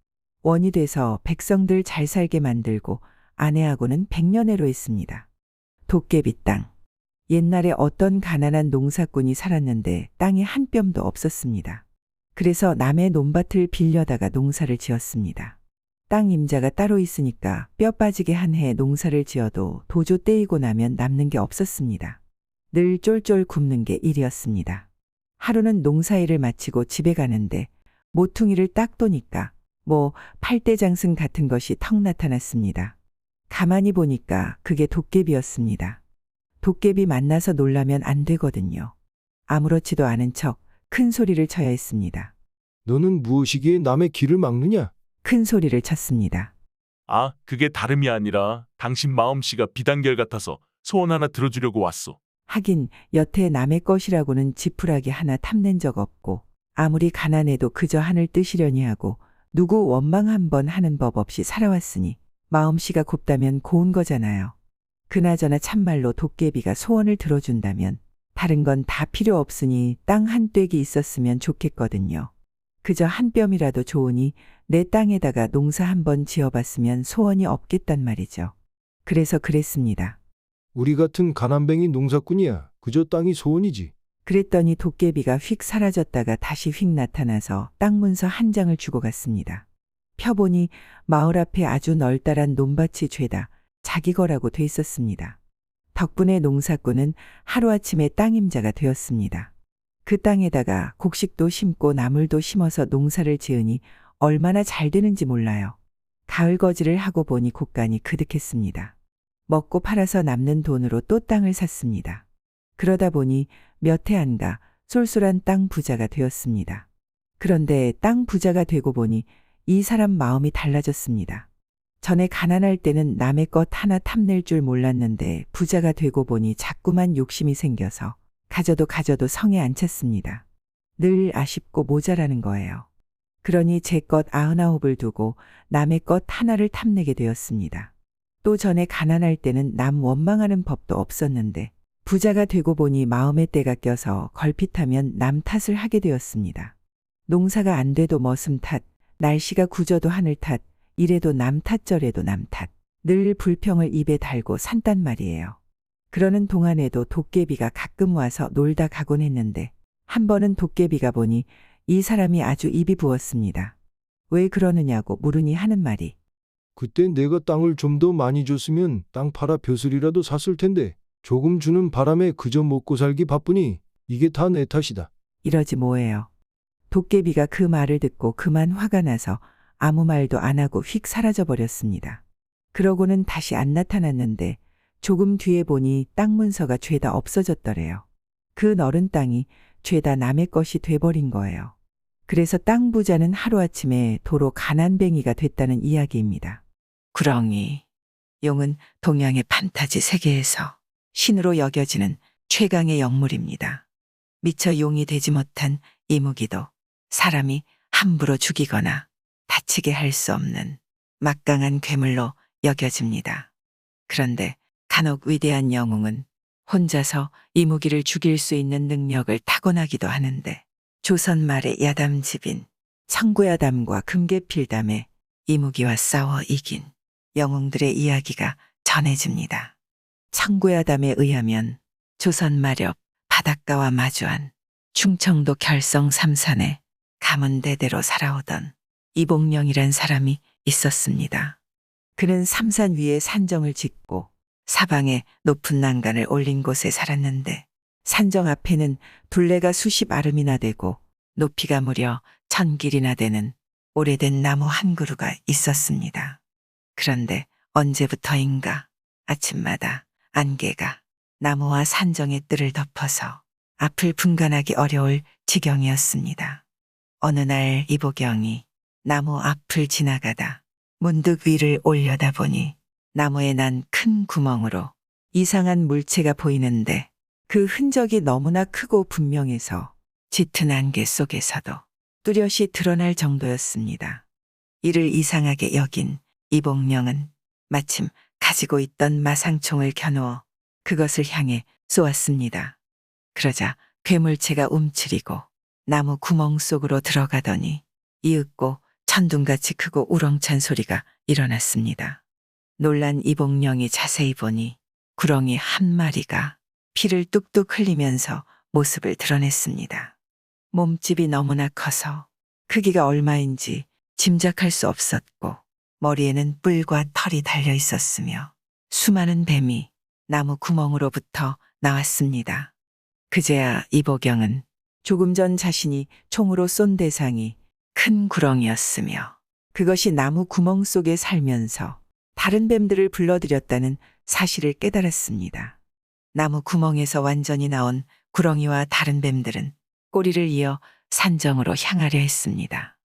원이 돼서 백성들 잘 살게 만들고 아내하고는 백년해로 했습니다. 도깨비 땅. 옛날에 어떤 가난한 농사꾼이 살았는데 땅이 한 뼘도 없었습니다. 그래서 남의 논밭을 빌려다가 농사를 지었습니다. 땅 임자가 따로 있으니까 뼈 빠지게 한 해 농사를 지어도 도조 떼이고 나면 남는 게 없었습니다. 늘 쫄쫄 굶는 게 일이었습니다. 하루는 농사일을 마치고 집에 가는데 모퉁이를 딱 도니까 팔대장승 같은 것이 턱 나타났습니다. 가만히 보니까 그게 도깨비였습니다. 도깨비 만나서 놀라면 안 되거든요. 아무렇지도 않은 척 큰 소리를 쳐야 했습니다. 너는 무엇이기에 남의 길을 막느냐? 큰 소리를 쳤습니다. 아, 그게 다름이 아니라 당신 마음씨가 비단결 같아서 소원 하나 들어주려고 왔소. 하긴 여태 남의 것이라고는 지푸라기 하나 탐낸 적 없고 아무리 가난해도 그저 하늘 뜨시려니 하고 누구 원망 한번 하는 법 없이 살아왔으니 마음씨가 곱다면 고운 거잖아요. 그나저나 참말로 도깨비가 소원을 들어준다면 다른 건 다 필요 없으니 땅 한 뙑이 있었으면 좋겠거든요. 그저 한 뼘이라도 좋으니 내 땅에다가 농사 한번 지어봤으면 소원이 없겠단 말이죠. 그래서 그랬습니다. 우리 같은 가난뱅이 농사꾼이야. 그저 땅이 소원이지. 그랬더니 도깨비가 휙 사라졌다가 다시 휙 나타나서 땅 문서 한 장을 주고 갔습니다. 펴보니 마을 앞에 아주 널따란 논밭이 죄다 자기 거라고 돼 있었습니다. 덕분에 농사꾼은 하루아침에 땅임자가 되었습니다. 그 땅에다가 곡식도 심고 나물도 심어서 농사를 지으니 얼마나 잘 되는지 몰라요. 가을 거지를 하고 보니 곡간이 그득했습니다. 먹고 팔아서 남는 돈으로 또 땅을 샀습니다. 그러다 보니 몇 해 안 가 쏠쏠한 땅 부자가 되었습니다. 그런데 땅 부자가 되고 보니 이 사람 마음이 달라졌습니다. 전에 가난할 때는 남의 것 하나 탐낼 줄 몰랐는데 부자가 되고 보니 자꾸만 욕심이 생겨서 가져도 성에 안 찼습니다. 늘 아쉽고 모자라는 거예요. 그러니 제 것 99을 두고 남의 것 하나를 탐내게 되었습니다. 또 전에 가난할 때는 남 원망하는 법도 없었는데 부자가 되고 보니 마음에 때가 껴서 걸핏하면 남 탓을 하게 되었습니다. 농사가 안 돼도 머슴 탓, 날씨가 굳어도 하늘 탓, 이래도 남 탓 저래도 남 탓. 늘 불평을 입에 달고 산단 말이에요. 그러는 동안에도 도깨비가 가끔 와서 놀다 가곤 했는데 한 번은 도깨비가 보니 이 사람이 아주 입이 부었습니다. 왜 그러느냐고 물으니 하는 말이 그때 내가 땅을 좀 더 많이 줬으면 땅 팔아 벼슬이라도 샀을 텐데 조금 주는 바람에 그저 먹고 살기 바쁘니 이게 다 내 탓이다. 이러지 뭐예요. 도깨비가 그 말을 듣고 그만 화가 나서 아무 말도 안 하고 휙 사라져 버렸습니다. 그러고는 다시 안 나타났는데 조금 뒤에 보니 땅 문서가 죄다 없어졌더래요. 그 너른 땅이 죄다 남의 것이 돼버린 거예요. 그래서 땅 부자는 하루아침에 도로 가난뱅이가 됐다는 이야기입니다. 구렁이. 용은 동양의 판타지 세계에서 신으로 여겨지는 최강의 영물입니다. 미처 용이 되지 못한 이무기도 사람이 함부로 죽이거나 다치게 할 수 없는 막강한 괴물로 여겨집니다. 그런데 간혹 위대한 영웅은 혼자서 이무기를 죽일 수 있는 능력을 타고나기도 하는데 조선 말의 야담집인 청구야담과 금계필담에 이무기와 싸워 이긴 영웅들의 이야기가 전해집니다. 청구야담에 의하면 조선 마렵 바닷가와 마주한 충청도 결성 삼산에 가문대대로 살아오던 이복령이란 사람이 있었습니다. 그는 삼산 위에 산정을 짓고 사방에 높은 난간을 올린 곳에 살았는데 산정 앞에는 둘레가 수십 아름이나 되고 높이가 무려 1000길이나 되는 오래된 나무 한 그루가 있었습니다. 그런데 언제부터인가 아침마다 안개가 나무와 산정의 뜰을 덮어서 앞을 분간하기 어려울 지경이었습니다. 어느 날 이보경이 나무 앞을 지나가다 문득 위를 올려다보니 나무에 난 큰 구멍으로 이상한 물체가 보이는데 그 흔적이 너무나 크고 분명해서 짙은 안개 속에서도 뚜렷이 드러날 정도였습니다. 이를 이상하게 여긴 이복령은 마침 가지고 있던 마상총을 켜놓어 그것을 향해 쏘았습니다. 그러자 괴물체가 움츠리고 나무 구멍 속으로 들어가더니 이윽고 천둥같이 크고 우렁찬 소리가 일어났습니다. 놀란 이복령이 자세히 보니 구렁이 한 마리가 피를 뚝뚝 흘리면서 모습을 드러냈습니다. 몸집이 너무나 커서 크기가 얼마인지 짐작할 수 없었고 머리에는 뿔과 털이 달려 있었으며 수많은 뱀이 나무 구멍으로부터 나왔습니다. 그제야 이보경은 조금 전 자신이 총으로 쏜 대상이 큰 구렁이었으며 그것이 나무 구멍 속에 살면서 다른 뱀들을 불러들였다는 사실을 깨달았습니다. 나무 구멍에서 완전히 나온 구렁이와 다른 뱀들은 꼬리를 이어 산정으로 향하려 했습니다.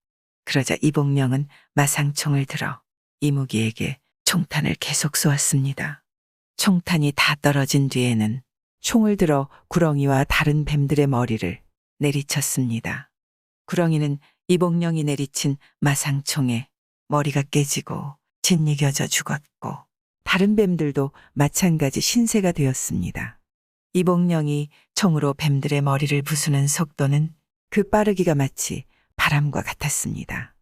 그러자 이복령은 마상총을 들어 이무기에게 총탄을 계속 쏘았습니다. 총탄이 다 떨어진 뒤에는 총을 들어 구렁이와 다른 뱀들의 머리를 내리쳤습니다. 구렁이는 이복령이 내리친 마상총에 머리가 깨지고 짓이겨져 죽었고 다른 뱀들도 마찬가지 신세가 되었습니다. 이복령이 총으로 뱀들의 머리를 부수는 속도는 그 빠르기가 마치 바람과 같았습니다.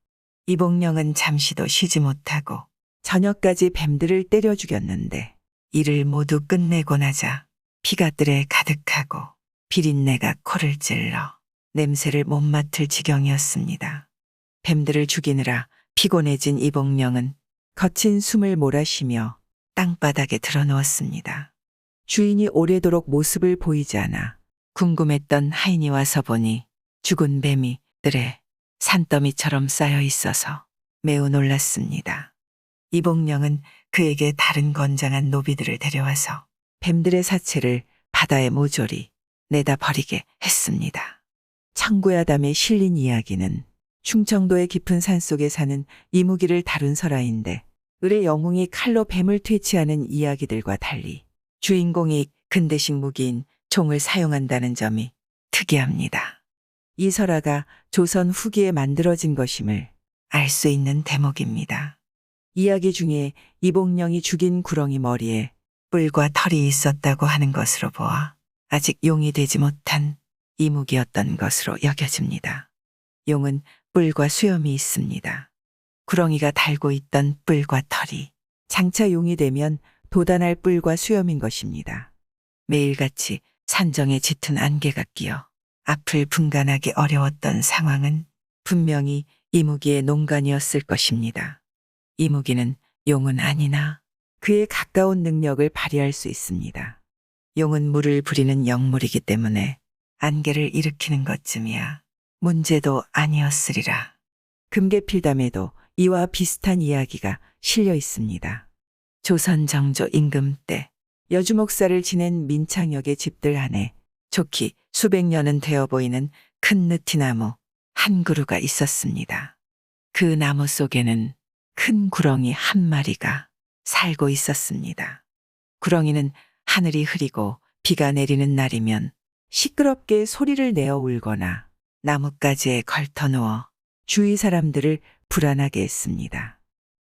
이복령은 잠시도 쉬지 못하고 저녁까지 뱀들을 때려 죽였는데 일을 모두 끝내고 나자 피가 뜰에 가득하고 비린내가 코를 찔러 냄새를 못 맡을 지경이었습니다. 뱀들을 죽이느라 피곤해진 이복령은 거친 숨을 몰아쉬며 땅바닥에 드러누웠습니다. 주인이 오래도록 모습을 보이지 않아 궁금했던 하인이 와서 보니 죽은 뱀이 뜰에 산더미처럼 쌓여 있어서 매우 놀랐습니다. 이복령은 그에게 다른 건장한 노비들을 데려와서 뱀들의 사체를 바다에 모조리 내다 버리게 했습니다. 청구야담에 실린 이야기는 충청도의 깊은 산속에 사는 이무기를 다룬 설화인데 을의 영웅이 칼로 뱀을 퇴치하는 이야기들과 달리 주인공이 근대식 무기인 총을 사용한다는 점이 특이합니다. 이 설화가 조선 후기에 만들어진 것임을 알 수 있는 대목입니다. 이야기 중에 이복령이 죽인 구렁이 머리에 뿔과 털이 있었다고 하는 것으로 보아 아직 용이 되지 못한 이무기였던 것으로 여겨집니다. 용은 뿔과 수염이 있습니다. 구렁이가 달고 있던 뿔과 털이 장차 용이 되면 돋아날 뿔과 수염인 것입니다. 매일같이 산정에 짙은 안개가 끼어 앞을 분간하기 어려웠던 상황은 분명히 이무기의 농간이었을 것입니다. 이무기는 용은 아니나 그에 가까운 능력을 발휘할 수 있습니다. 용은 물을 부리는 영물이기 때문에 안개를 일으키는 것쯤이야 문제도 아니었으리라. 금계필담에도 이와 비슷한 이야기가 실려 있습니다. 조선 정조 임금 때 여주목사를 지낸 민창역의 집들 안에 좋기 수백 년은 되어 보이는 큰 느티나무 한 그루가 있었습니다. 그 나무 속에는 큰 구렁이 한 마리가 살고 있었습니다. 구렁이는 하늘이 흐리고 비가 내리는 날이면 시끄럽게 소리를 내어 울거나 나뭇가지에 걸터 누워 주위 사람들을 불안하게 했습니다.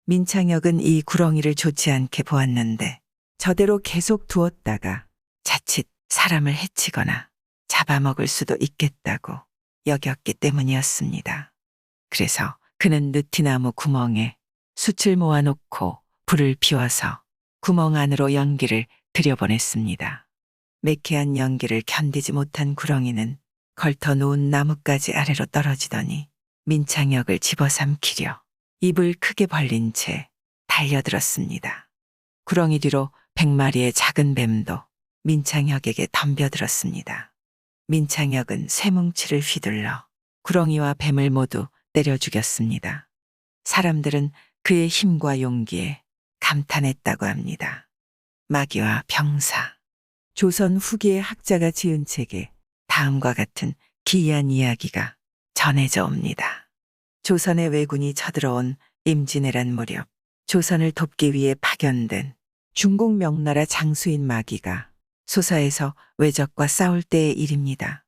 민창역은 이 구렁이를 좋지 않게 보았는데 저대로 계속 두었다가 자칫 사람을 해치거나 잡아먹을 수도 있겠다고 여겼기 때문이었습니다. 그래서 그는 느티나무 구멍에 숯을 모아놓고 불을 피워서 구멍 안으로 연기를 들여보냈습니다. 매캐한 연기를 견디지 못한 구렁이는 걸터 놓은 나뭇가지 아래로 떨어지더니 민창역을 집어삼키려 입을 크게 벌린 채 달려들었습니다. 구렁이 뒤로 100마리의 작은 뱀도 민창역에게 덤벼들었습니다. 민창역은 쇠뭉치를 휘둘러 구렁이와 뱀을 모두 때려 죽였습니다. 사람들은 그의 힘과 용기에 감탄했다고 합니다. 마귀와 병사. 조선 후기의 학자가 지은 책에 다음과 같은 기이한 이야기가 전해져 옵니다. 조선의 왜군이 쳐들어온 임진왜란 무렵 조선을 돕기 위해 파견된 중국 명나라 장수인 마귀가 소사에서 왜적과 싸울 때의 일입니다.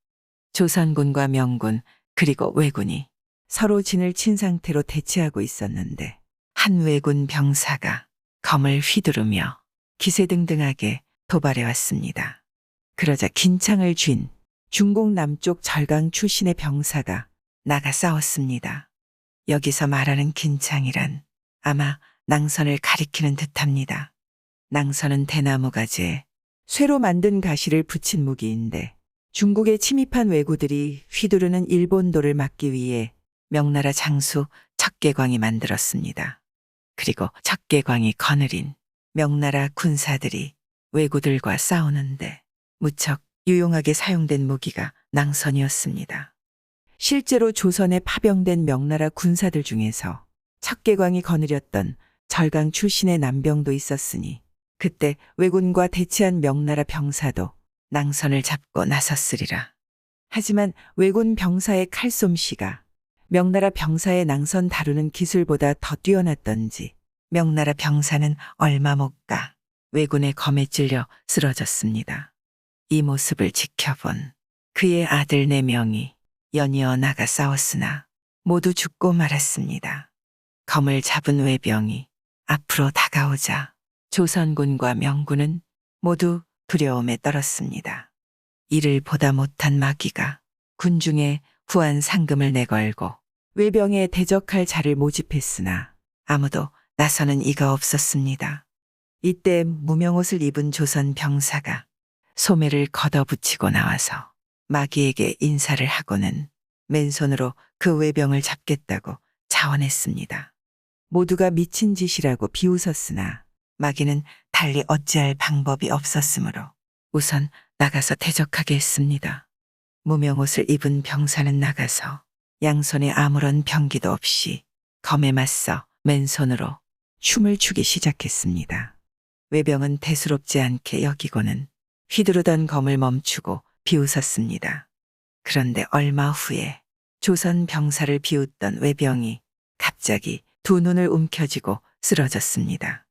조선군과 명군 그리고 왜군이 서로 진을 친 상태로 대치하고 있었는데 한 왜군 병사가 검을 휘두르며 기세등등하게 도발해 왔습니다. 그러자 긴창을 쥔 중국 남쪽 절강 출신의 병사가 나가 싸웠습니다. 여기서 말하는 긴창이란 아마 낭선을 가리키는 듯합니다. 낭선은 대나무 가지에 쇠로 만든 가시를 붙인 무기인데 중국에 침입한 왜구들이 휘두르는 일본도를 막기 위해 명나라 장수 척계광이 만들었습니다. 그리고 척계광이 거느린 명나라 군사들이 왜구들과 싸우는데 무척 유용하게 사용된 무기가 낭선이었습니다. 실제로 조선에 파병된 명나라 군사들 중에서 척계광이 거느렸던 절강 출신의 남병도 있었으니 그때 왜군과 대치한 명나라 병사도 낭선을 잡고 나섰으리라. 하지만 왜군 병사의 칼솜씨가 명나라 병사의 낭선 다루는 기술보다 더 뛰어났던지 명나라 병사는 얼마 못 가 왜군의 검에 찔려 쓰러졌습니다. 이 모습을 지켜본 그의 아들 4명이 연이어 나가 싸웠으나 모두 죽고 말았습니다. 검을 잡은 왜병이 앞으로 다가오자 조선군과 명군은 모두 두려움에 떨었습니다. 이를 보다 못한 마귀가 군중에 후한 상금을 내걸고 왜병에 대적할 자를 모집했으나 아무도 나서는 이가 없었습니다. 이때 무명옷을 입은 조선 병사가 소매를 걷어붙이고 나와서 마귀에게 인사를 하고는 맨손으로 그 외병을 잡겠다고 자원했습니다. 모두가 미친 짓이라고 비웃었으나 마귀는 달리 어찌할 방법이 없었으므로 우선 나가서 대적하게 했습니다. 무명옷을 입은 병사는 나가서 양손에 아무런 병기도 없이 검에 맞서 맨손으로 춤을 추기 시작했습니다. 외병은 대수롭지 않게 여기고는 휘두르던 검을 멈추고 비웃었습니다. 그런데 얼마 후에 조선 병사를 비웃던 외병이 갑자기 두 눈을 움켜쥐고 쓰러졌습니다.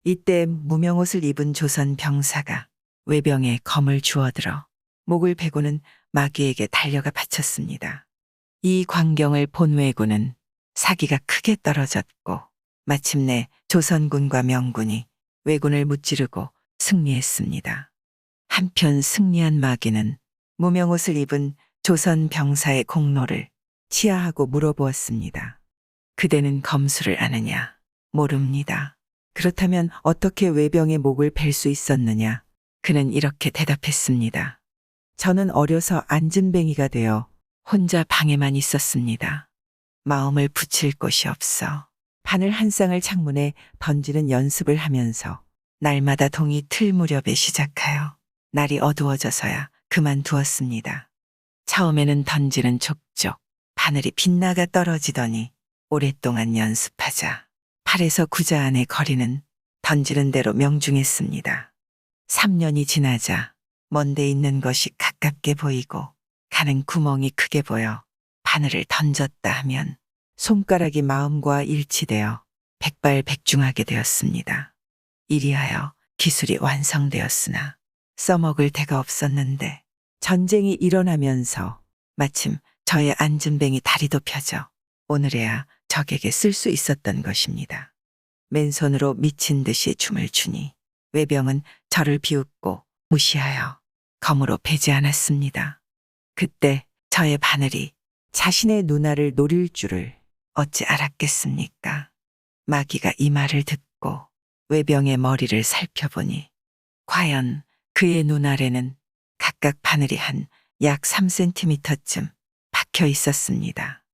이때 무명옷을 입은 조선 병사가 외병에 검을 주워들어 목을 베고는 마귀에게 달려가 바쳤습니다. 이 광경을 본 왜군은 사기가 크게 떨어졌고 마침내 조선군과 명군이 왜군을 무찌르고 승리했습니다. 한편 승리한 마귀는 무명옷을 입은 조선 병사의 공로를 치하하고 물어보았습니다. 그대는 검술을 아느냐? 모릅니다. 그렇다면 어떻게 외병의 목을 벨 수 있었느냐? 그는 이렇게 대답했습니다. 저는 어려서 앉은뱅이가 되어 혼자 방에만 있었습니다. 마음을 붙일 곳이 없어 바늘 한 쌍을 창문에 던지는 연습을 하면서 날마다 동이 틀 무렵에 시작하여 날이 어두워져서야 그만두었습니다. 처음에는 던지는 족족 바늘이 빗나가 떨어지더니 오랫동안 연습하자 팔에서 구자 안의 거리는 던지는 대로 명중했습니다. 3년이 지나자 먼데 있는 것이 가깝게 보이고 가는 구멍이 크게 보여 바늘을 던졌다 하면 손가락이 마음과 일치되어 백발백중하게 되었습니다. 이리하여 기술이 완성되었으나 써먹을 데가 없었는데 전쟁이 일어나면서 마침 저의 앉은뱅이 다리도 펴져 오늘에야 적에게 쓸 수 있었던 것입니다. 맨손으로 미친 듯이 춤을 추니 외병은 저를 비웃고 무시하여 검으로 베지 않았습니다. 그때 저의 바늘이 자신의 누나를 노릴 줄을 어찌 알았겠습니까? 마귀가 이 말을 듣고 외병의 머리를 살펴보니 과연 그의 눈알에는 각각 바늘이 한 약 3cm쯤 박혀 있었습니다.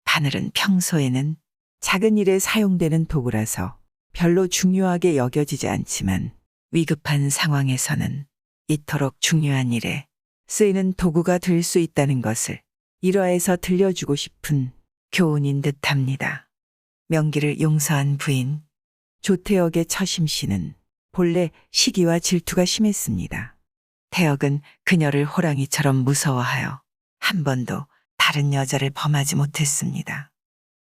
바늘은 평소에는 작은 일에 사용되는 도구라서 별로 중요하게 여겨지지 않지만 위급한 상황에서는 이토록 중요한 일에 쓰이는 도구가 될 수 있다는 것을 일화에서 들려주고 싶은 교훈인 듯합니다. 명기를 용서한 부인 조태혁의 처심 씨는 본래 시기와 질투가 심했습니다. 태혁은 그녀를 호랑이처럼 무서워하여 한 번도 다른 여자를 범하지 못했습니다.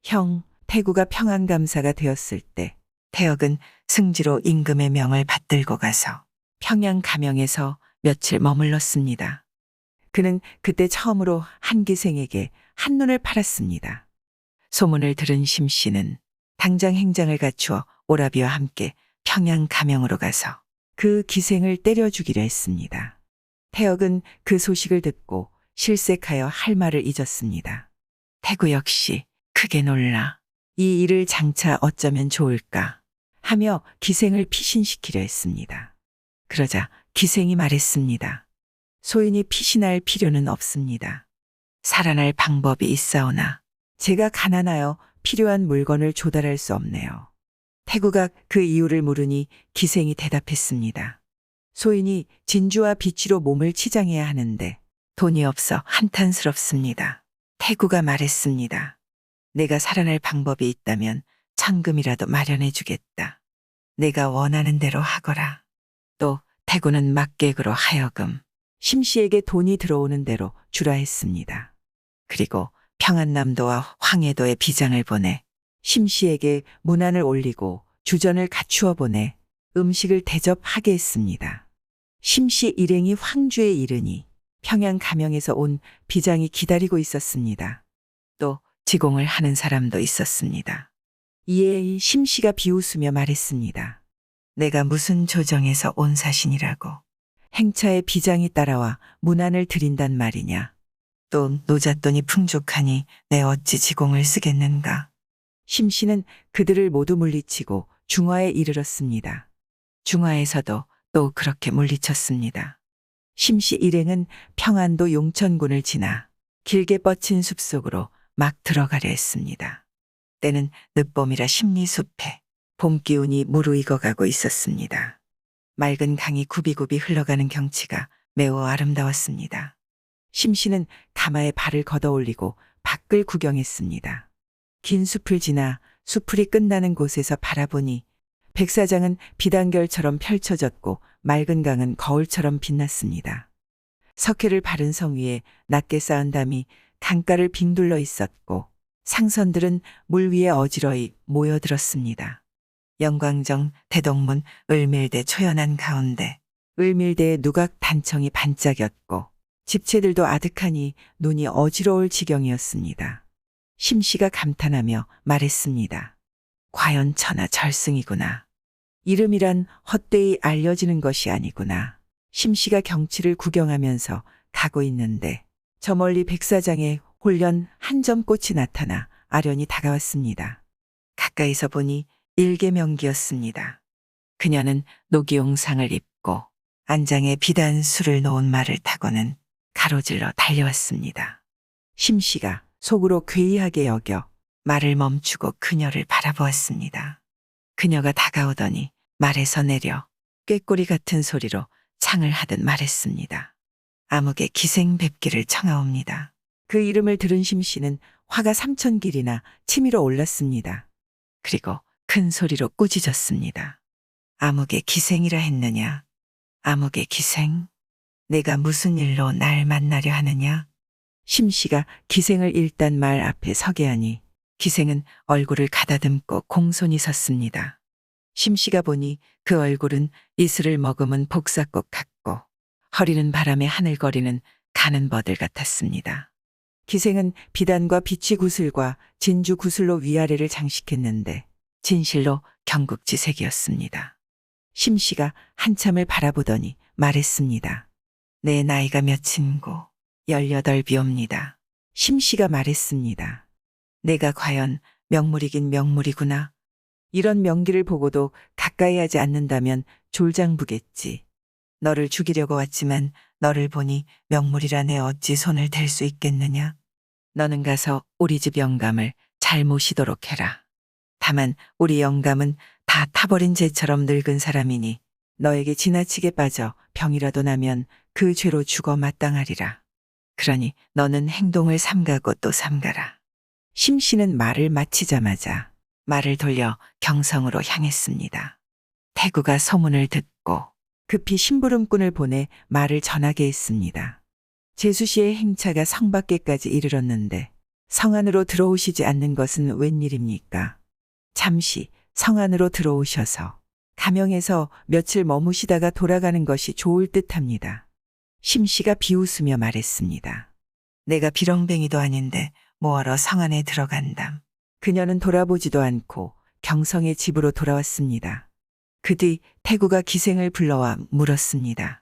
형 태구가 평안감사가 되었을 때 태혁은 승지로 임금의 명을 받들고 가서 평양 가명에서 며칠 머물렀습니다. 그는 그때 처음으로 한기생에게 한눈을 팔았습니다. 소문을 들은 심씨는 당장 행장을 갖추어 오라비와 함께 평양 가명으로 가서 그 기생을 때려 죽이려 했습니다. 태혁은 그 소식을 듣고 실색하여 할 말을 잊었습니다. 태구 역시 크게 놀라 이 일을 장차 어쩌면 좋을까 하며 기생을 피신시키려 했습니다. 그러자 기생이 말했습니다. 소인이 피신할 필요는 없습니다. 살아날 방법이 있사오나 제가 가난하여 필요한 물건을 조달할 수 없네요. 태구가 그 이유를 물으니 기생이 대답했습니다. 소인이 진주와 비치로 몸을 치장해야 하는데 돈이 없어 한탄스럽습니다. 태구가 말했습니다. 내가 살아날 방법이 있다면 천금이라도 마련해 주겠다. 내가 원하는 대로 하거라. 또 태구는 막객으로 하여금 심씨에게 돈이 들어오는 대로 주라 했습니다. 그리고 평안남도와 황해도에 비장을 보내 심씨에게 문안을 올리고 주전을 갖추어 보내 음식을 대접하게 했습니다. 심씨 일행이 황주에 이르니 평양 가명에서 온 비장이 기다리고 있었습니다. 또 지공을 하는 사람도 있었습니다. 이에 이 심씨가 비웃으며 말했습니다. 내가 무슨 조정에서 온 사신이라고 행차에 비장이 따라와 문안을 드린단 말이냐. 또 노잣돈이 풍족하니 내 어찌 지공을 쓰겠는가. 심씨는 그들을 모두 물리치고 중화에 이르렀습니다. 중화에서도 또 그렇게 물리쳤습니다. 심씨 일행은 평안도 용천군을 지나 길게 뻗친 숲속으로 막 들어가려 했습니다. 때는 늦봄이라 심리숲에 봄 기운이 무르익어가고 있었습니다. 맑은 강이 굽이굽이 흘러가는 경치가 매우 아름다웠습니다. 심씨는 가마에 발을 걷어올리고 밖을 구경했습니다. 긴 숲을 지나 수풀이 끝나는 곳에서 바라보니 백사장은 비단결처럼 펼쳐졌고 맑은 강은 거울처럼 빛났습니다. 석회를 바른 성 위에 낮게 쌓은 담이 강가를 빙둘러 있었고 상선들은 물 위에 어지러이 모여들었습니다. 영광정, 대동문, 을밀대 초연한 가운데 을밀대의 누각 단청이 반짝였고 집채들도 아득하니 눈이 어지러울 지경이었습니다. 심씨가 감탄하며 말했습니다. 과연 천하 절승이구나. 이름이란 헛되이 알려지는 것이 아니구나. 심씨가 경치를 구경하면서 가고 있는데 저 멀리 백사장에 홀연 한 점 꽃이 나타나 아련히 다가왔습니다. 가까이서 보니 일개명기였습니다. 그녀는 녹이용상을 입고 안장에 비단 술을 놓은 말을 타고는 가로질러 달려왔습니다. 심씨가 속으로 괴이하게 여겨 말을 멈추고 그녀를 바라보았습니다. 그녀가 다가오더니 말에서 내려 꾀꼬리 같은 소리로 창을 하듯 말했습니다. 암흑의 기생 뵙기를 청하옵니다. 그 이름을 들은 심씨는 화가 삼천길이나 치밀어 올랐습니다. 그리고 큰 소리로 꾸짖었습니다. 암흑의 기생이라 했느냐? 암흑의 기생? 내가 무슨 일로 날 만나려 하느냐? 심씨가 기생을 일단 말 앞에 서게 하니 기생은 얼굴을 가다듬고 공손히 섰습니다. 심씨가 보니 그 얼굴은 이슬을 머금은 복사꽃 같고 허리는 바람에 하늘거리는 가는 버들 같았습니다. 기생은 비단과 비취 구슬과 진주 구슬로 위아래를 장식했는데 진실로 경국지색이었습니다. 심씨가 한참을 바라보더니 말했습니다. 내 나이가 몇인고 18비옵니다. 심씨가 말했습니다. 내가 과연 명물이긴 명물이구나. 이런 명기를 보고도 가까이 하지 않는다면 졸장부겠지. 너를 죽이려고 왔지만 너를 보니 명물이라 내 어찌 손을 댈 수 있겠느냐. 너는 가서 우리 집 영감을 잘 모시도록 해라. 다만 우리 영감은 다 타버린 재처럼 늙은 사람이니 너에게 지나치게 빠져 병이라도 나면 그 죄로 죽어 마땅하리라. 그러니 너는 행동을 삼가고 또 삼가라. 심씨는 말을 마치자마자 말을 돌려 경성으로 향했습니다. 태구가 소문을 듣고 급히 심부름꾼을 보내 말을 전하게 했습니다. 제수씨의 행차가 성 밖에까지 이르렀는데 성 안으로 들어오시지 않는 것은 웬일입니까? 잠시 성 안으로 들어오셔서 가명에서 며칠 머무시다가 돌아가는 것이 좋을 듯합니다. 심씨가 비웃으며 말했습니다. 내가 비렁뱅이도 아닌데 뭐하러 성 안에 들어간담. 그녀는 돌아보지도 않고 경성의 집으로 돌아왔습니다. 그 뒤 태구가 기생을 불러와 물었습니다.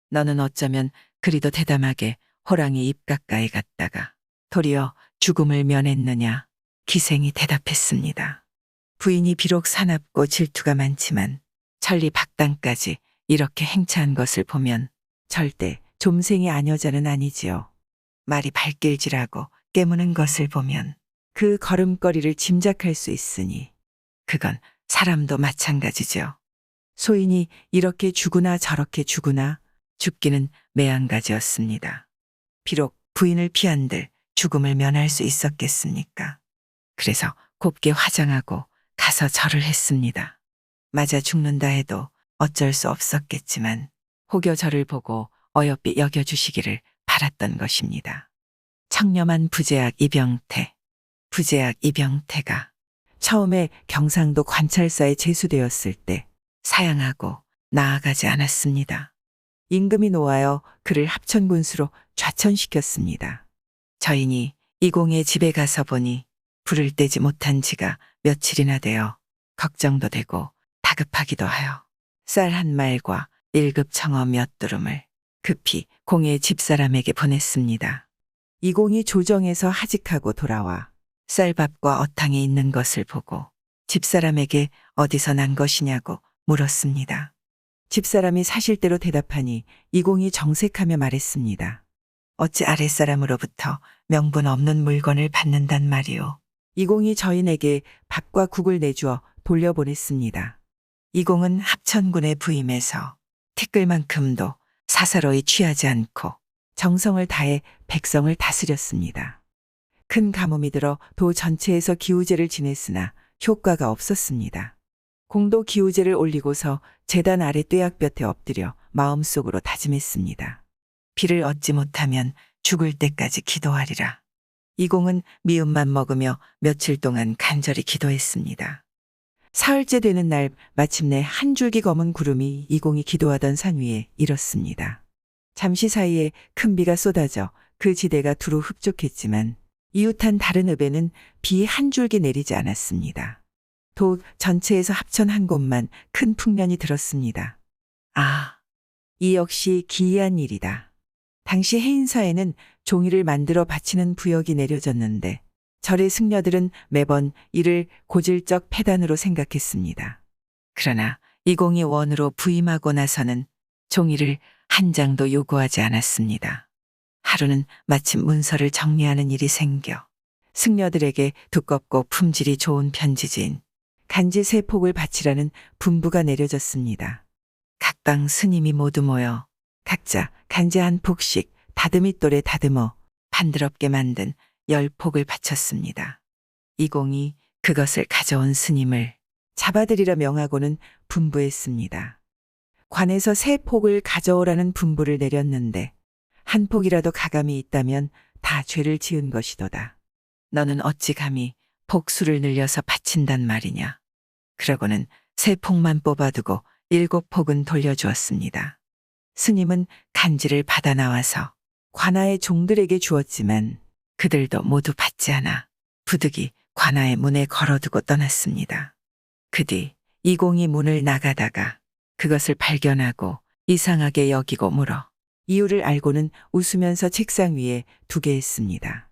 너는 어쩌면 그리도 대담하게 호랑이 입 가까이 갔다가 도리어 죽음을 면했느냐? 기생이 대답했습니다. 부인이 비록 사납고 질투가 많지만 천리 박당까지 이렇게 행차한 것을 보면 절대 좀생이 아녀자는 아니지요. 말이 발길질하고 깨무는 것을 보면 그 걸음걸이를 짐작할 수 있으니 그건 사람도 마찬가지죠. 소인이 이렇게 죽으나 저렇게 죽으나 죽기는 매한가지였습니다. 비록 부인을 피한들 죽음을 면할 수 있었겠습니까? 그래서 곱게 화장하고 가서 절을 했습니다. 맞아 죽는다 해도 어쩔 수 없었겠지만 혹여 저를 보고 어여삐 여겨주시기를 바랐던 것입니다. 청렴한 부제학 이병태. 부제학 이병태가 처음에 경상도 관찰사에 제수되었을 때 사양하고 나아가지 않았습니다. 임금이 놓아여 그를 합천군수로 좌천시켰습니다. 저희니 이공의 집에 가서 보니 불을 떼지 못한 지가 며칠이나 되어 걱정도 되고 다급하기도 하여 쌀 한 말과 1급 청어 몇 두름을 급히 공의 집사람에게 보냈습니다. 이공이 조정에서 하직하고 돌아와 쌀밥과 어탕이 있는 것을 보고 집사람에게 어디서 난 것이냐고 물었습니다. 집사람이 사실대로 대답하니 이공이 정색하며 말했습니다. 어찌 아랫사람으로부터 명분 없는 물건을 받는단 말이오. 이공이 저인에게 밥과 국을 내주어 돌려보냈습니다. 이공은 합천군에 부임해서 티끌만큼도 사사로이 취하지 않고 정성을 다해 백성을 다스렸습니다. 큰 가뭄이 들어 도 전체에서 기우제를 지냈으나 효과가 없었습니다. 공도 기우제를 올리고서 제단 아래 뙤약볕에 엎드려 마음속으로 다짐했습니다. 비를 얻지 못하면 죽을 때까지 기도하리라. 이공은 미음만 먹으며 며칠 동안 간절히 기도했습니다. 사흘째 되는 날 마침내 한 줄기 검은 구름이 이공이 기도하던 산 위에 일었습니다. 잠시 사이에 큰 비가 쏟아져 그 지대가 두루 흡족했지만 이웃한 다른 읍에는 비 한 줄기 내리지 않았습니다. 도 전체에서 합천 한 곳만 큰 풍년이 들었습니다. 아, 이 역시 기이한 일이다. 당시 해인사에는 종이를 만들어 바치는 부역이 내려졌는데 절의 승려들은 매번 이를 고질적 폐단으로 생각했습니다. 그러나 이공이 원으로 부임하고 나서는 종이를 한 장도 요구하지 않았습니다. 하루는 마침 문서를 정리하는 일이 생겨 승려들에게 두껍고 품질이 좋은 편지지인 간지 3폭을 바치라는 분부가 내려졌습니다. 각방 스님이 모두 모여 각자 간지 한 폭씩 다듬이돌에 다듬어 반드럽게 만든 10폭을 바쳤습니다. 이공이 그것을 가져온 스님을 잡아들이라 명하고는 분부했습니다. 관에서 3폭을 가져오라는 분부를 내렸는데 한 폭이라도 가감이 있다면 다 죄를 지은 것이도다. 너는 어찌 감히 폭수를 늘려서 바친단 말이냐. 그러고는 3폭만 뽑아두고 7폭은 돌려주었습니다. 스님은 간지를 받아 나와서 관아의 종들에게 주었지만 그들도 모두 받지 않아 부득이 관아의 문에 걸어두고 떠났습니다. 그 뒤 이공이 문을 나가다가 그것을 발견하고 이상하게 여기고 물어 이유를 알고는 웃으면서 책상 위에 두게 했습니다.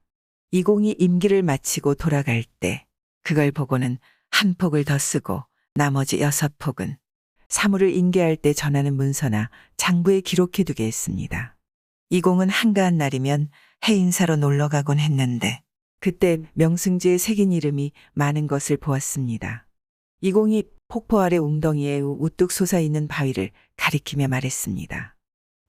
이공이 임기를 마치고 돌아갈 때 그걸 보고는 한 폭을 더 쓰고 나머지 6폭은 사물을 인계할 때 전하는 문서나 장부에 기록해 두게 했습니다. 이공은 한가한 날이면 해인사로 놀러 가곤 했는데 그때 명승지에 새긴 이름이 많은 것을 보았습니다. 이공이 폭포 아래 웅덩이에 우뚝 솟아있는 바위를 가리키며 말했습니다.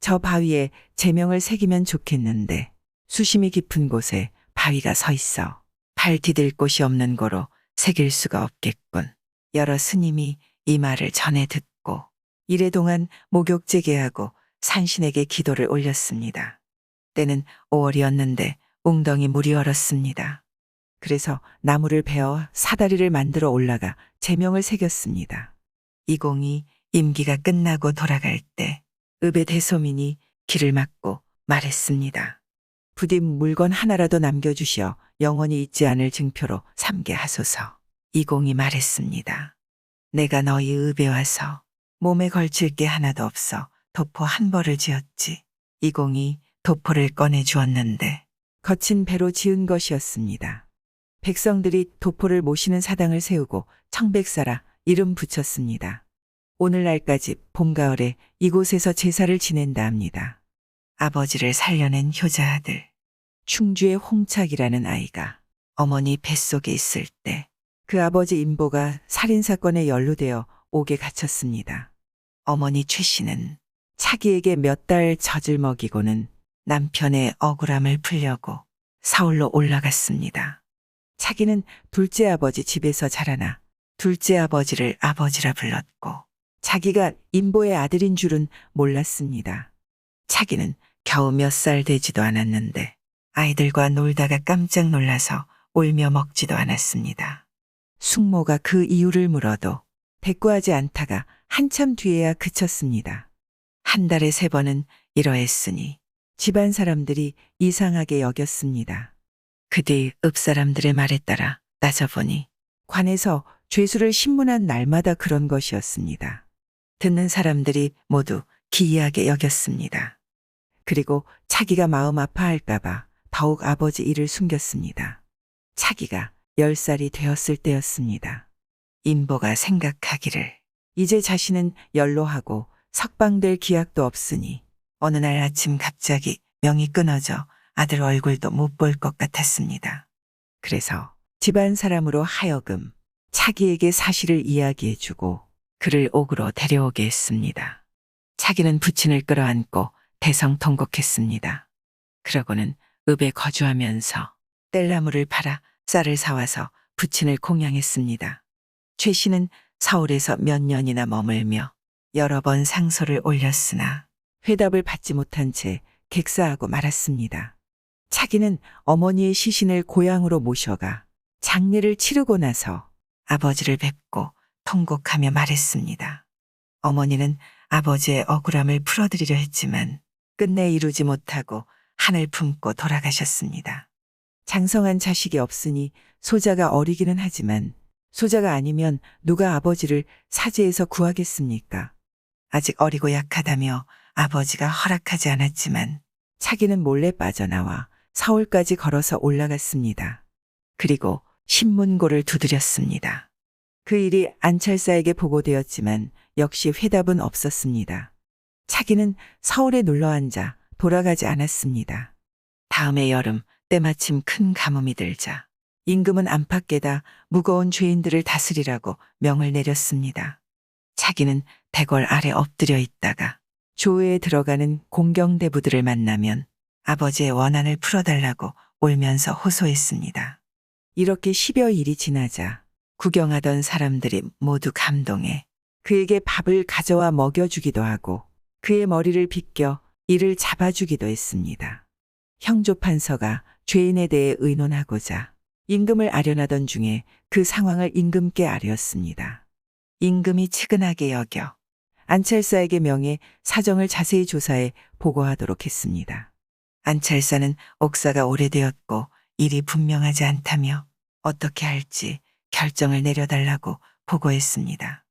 저 바위에 제명을 새기면 좋겠는데 수심이 깊은 곳에 바위가 서 있어 발 디딜 곳이 없는 고로 새길 수가 없겠군. 여러 스님이 이 말을 전해 듣고 이래동안 목욕제계하고 산신에게 기도를 올렸습니다. 때는 5월이었는데 웅덩이 물이 얼었습니다. 그래서 나무를 베어 사다리를 만들어 올라가 제명을 새겼습니다. 이공이 임기가 끝나고 돌아갈 때 읍의 대소민이 길을 막고 말했습니다. 부디 물건 하나라도 남겨주시어 영원히 잊지 않을 증표로 삼게 하소서. 이공이 말했습니다. 내가 너희 읍에 와서 몸에 걸칠 게 하나도 없어 도포 한 벌을 지었지. 이공이 도포를 꺼내 주었는데 거친 배로 지은 것이었습니다. 백성들이 도포를 모시는 사당을 세우고 청백사라 이름 붙였습니다. 오늘날까지 봄, 가을에 이곳에서 제사를 지낸다 합니다. 아버지를 살려낸 효자 아들 충주의 홍착이라는 아이가 어머니 뱃속에 있을 때 그 아버지 임보가 살인사건에 연루되어 옥에 갇혔습니다. 어머니 최 씨는 차기에게 몇 달 젖을 먹이고는 남편의 억울함을 풀려고 서울로 올라갔습니다. 차기는 둘째 아버지 집에서 자라나 둘째 아버지를 아버지라 불렀고 자기가 임보의 아들인 줄은 몰랐습니다. 차기는 겨우 몇 살 되지도 않았는데 아이들과 놀다가 깜짝 놀라서 울며 먹지도 않았습니다. 숙모가 그 이유를 물어도 대꾸하지 않다가 한참 뒤에야 그쳤습니다. 한 달에 3번은 이러했으니 집안 사람들이 이상하게 여겼습니다. 그 뒤 읍 사람들의 말에 따라 따져보니 관에서 죄수를 신문한 날마다 그런 것이었습니다. 듣는 사람들이 모두 기이하게 여겼습니다. 그리고 차기가 마음 아파할까봐 더욱 아버지 일을 숨겼습니다. 차기가 10살이 되었을 때였습니다. 임보가 생각하기를 이제 자신은 연로하고 석방될 기약도 없으니 어느 날 아침 갑자기 명이 끊어져 아들 얼굴도 못 볼 것 같았습니다. 그래서 집안 사람으로 하여금 차기에게 사실을 이야기해주고 그를 옥으로 데려오게 했습니다. 차기는 부친을 끌어안고 대성통곡했습니다. 그러고는 읍에 거주하면서 뗄나무를 팔아 쌀을 사와서 부친을 공양했습니다. 최 씨는 서울에서 몇 년이나 머물며 여러 번 상소를 올렸으나 회답을 받지 못한 채 객사하고 말았습니다. 차기는 어머니의 시신을 고향으로 모셔가 장례를 치르고 나서 아버지를 뵙고 통곡하며 말했습니다. 어머니는 아버지의 억울함을 풀어드리려 했지만 끝내 이루지 못하고 한을 품고 돌아가셨습니다. 장성한 자식이 없으니 소자가 어리기는 하지만 소자가 아니면 누가 아버지를 사제에서 구하겠습니까? 아직 어리고 약하다며 아버지가 허락하지 않았지만 차기는 몰래 빠져나와 서울까지 걸어서 올라갔습니다. 그리고 신문고를 두드렸습니다. 그 일이 안철사에게 보고되었지만 역시 회답은 없었습니다. 차기는 서울에 눌러앉아 돌아가지 않았습니다. 다음해 여름 때마침 큰 가뭄이 들자 임금은 안팎에다 무거운 죄인들을 다스리라고 명을 내렸습니다. 차기는 대궐 아래 엎드려 있다가 조회에 들어가는 공경대부들을 만나면 아버지의 원한을 풀어달라고 울면서 호소했습니다. 이렇게 10여 일이 지나자 구경하던 사람들이 모두 감동해 그에게 밥을 가져와 먹여주기도 하고 그의 머리를 빗겨 이를 잡아주기도 했습니다. 형조판서가 죄인에 대해 의논하고자 임금을 아련하던 중에 그 상황을 임금께 아뢰었습니다. 임금이 측은하게 여겨 안철사에게 명해 사정을 자세히 조사해 보고하도록 했습니다. 안철사는 옥사가 오래되었고 일이 분명하지 않다며 어떻게 할지 결정을 내려달라고 보고했습니다.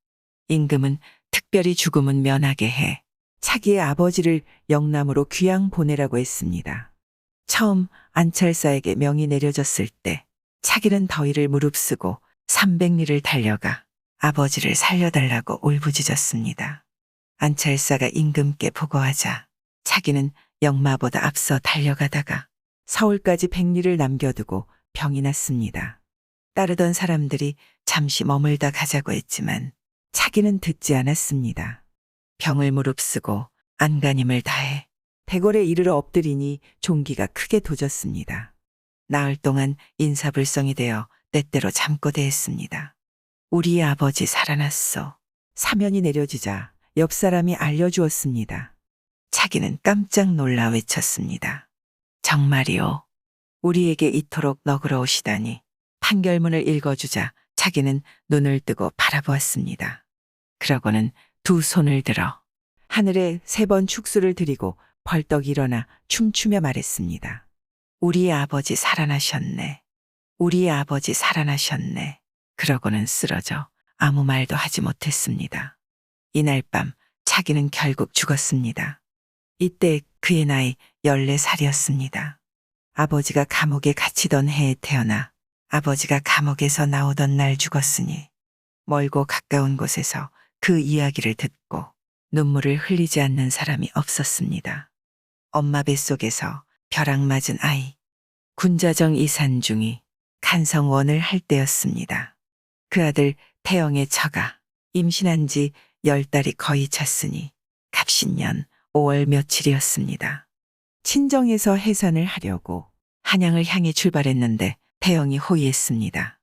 임금은 특별히 죽음은 면하게 해 차기의 아버지를 영남으로 귀양 보내라고 했습니다. 처음 안철사에게 명이 내려졌을 때 차기는 더위를 무릅쓰고 300리를 달려가 아버지를 살려달라고 울부짖었습니다. 안철사가 임금께 보고하자 차기는 역마보다 앞서 달려가다가 서울까지 100리를 남겨두고 병이 났습니다. 따르던 사람들이 잠시 머물다 가자고 했지만 차기는 듣지 않았습니다. 병을 무릅쓰고 안간힘을 다해 대궐에 이르러 엎드리니 종기가 크게 도졌습니다. 나흘 동안 인사불성이 되어 때때로 잠꼬대했습니다. 우리 아버지 살아났소. 사면이 내려지자 옆 사람이 알려주었습니다. 차기는 깜짝 놀라 외쳤습니다. 정말이오. 우리에게 이토록 너그러우시다니. 판결문을 읽어주자 차기는 눈을 뜨고 바라보았습니다. 그러고는 두 손을 들어 하늘에 3번 축수를 드리고 벌떡 일어나 춤추며 말했습니다. 우리 아버지 살아나셨네. 우리 아버지 살아나셨네. 그러고는 쓰러져 아무 말도 하지 못했습니다. 이날 밤 차기는 결국 죽었습니다. 이때 그의 나이 14살이었습니다. 아버지가 감옥에 갇히던 해에 태어나 아버지가 감옥에서 나오던 날 죽었으니 멀고 가까운 곳에서 그 이야기를 듣고 눈물을 흘리지 않는 사람이 없었습니다. 엄마 뱃속에서 벼락 맞은 아이, 군자정 이산중이 간성원을 할 때였습니다. 그 아들 태영의 처가 임신한 지 10달이 거의 찼으니 갑신년 5월 며칠이었습니다. 친정에서 해산을 하려고 한양을 향해 출발했는데 태영이 호위했습니다.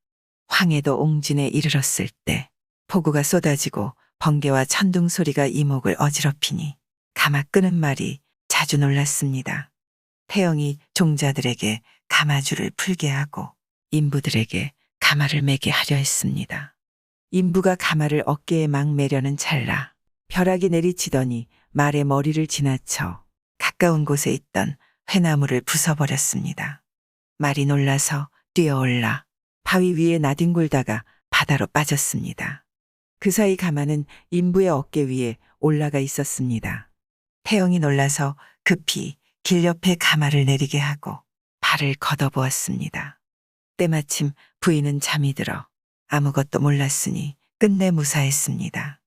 황해도 옹진에 이르렀을 때 폭우가 쏟아지고 번개와 천둥 소리가 이목을 어지럽히니 가마 끄는 말이 자주 놀랐습니다. 태영이 종자들에게 가마줄을 풀게 하고 인부들에게 가마를 매게 하려 했습니다. 인부가 가마를 어깨에 막 매려는 찰나 벼락이 내리치더니 말의 머리를 지나쳐 가까운 곳에 있던 회나무를 부숴버렸습니다. 말이 놀라서 뛰어올라 바위 위에 나뒹굴다가 바다로 빠졌습니다. 그 사이 가마는 인부의 어깨 위에 올라가 있었습니다. 태영이 놀라서 급히 길 옆에 가마를 내리게 하고 발을 걷어보았습니다. 때마침 부인은 잠이 들어 아무것도 몰랐으니 끝내 무사했습니다.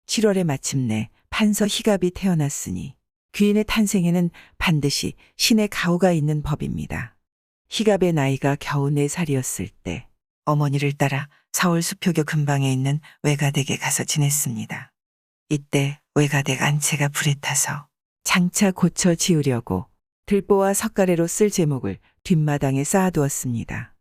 7월에 마침내 판서 희갑이 태어났으니 귀인의 탄생에는 반드시 신의 가호가 있는 법입니다. 희갑의 나이가 겨우 4살이었을 때 어머니를 따라 서울 수표교 근방에 있는 외가댁에 가서 지냈습니다. 이때 외가댁 안채가 불에 타서 장차 고쳐 지으려고 들보와 석가래로 쓸 제목을 뒷마당에 쌓아두었습니다.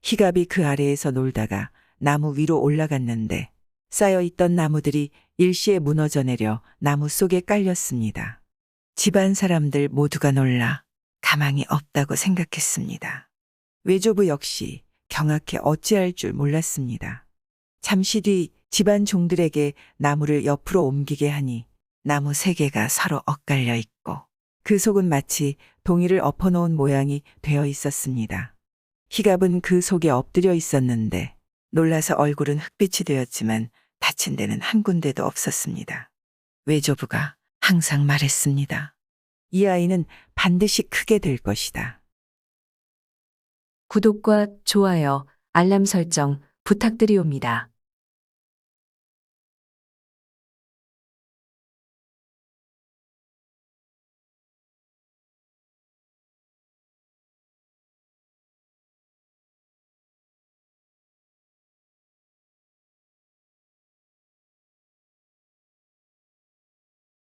희갑이 그 아래에서 놀다가 나무 위로 올라갔는데 쌓여있던 나무들이 일시에 무너져 내려 나무 속에 깔렸습니다. 집안 사람들 모두가 놀라 가망이 없다고 생각했습니다. 외조부 역시 경악해 어찌할 줄 몰랐습니다. 잠시 뒤 집안 종들에게 나무를 옆으로 옮기게 하니 나무 3개가 서로 엇갈려 있고 그 속은 마치 동이를 엎어놓은 모양이 되어 있었습니다. 희갑은 그 속에 엎드려 있었는데 놀라서 얼굴은 흑빛이 되었지만 다친 데는 한 군데도 없었습니다. 외조부가 항상 말했습니다. 이 아이는 반드시 크게 될 것이다. 구독과 좋아요, 알람 설정 부탁드리옵니다.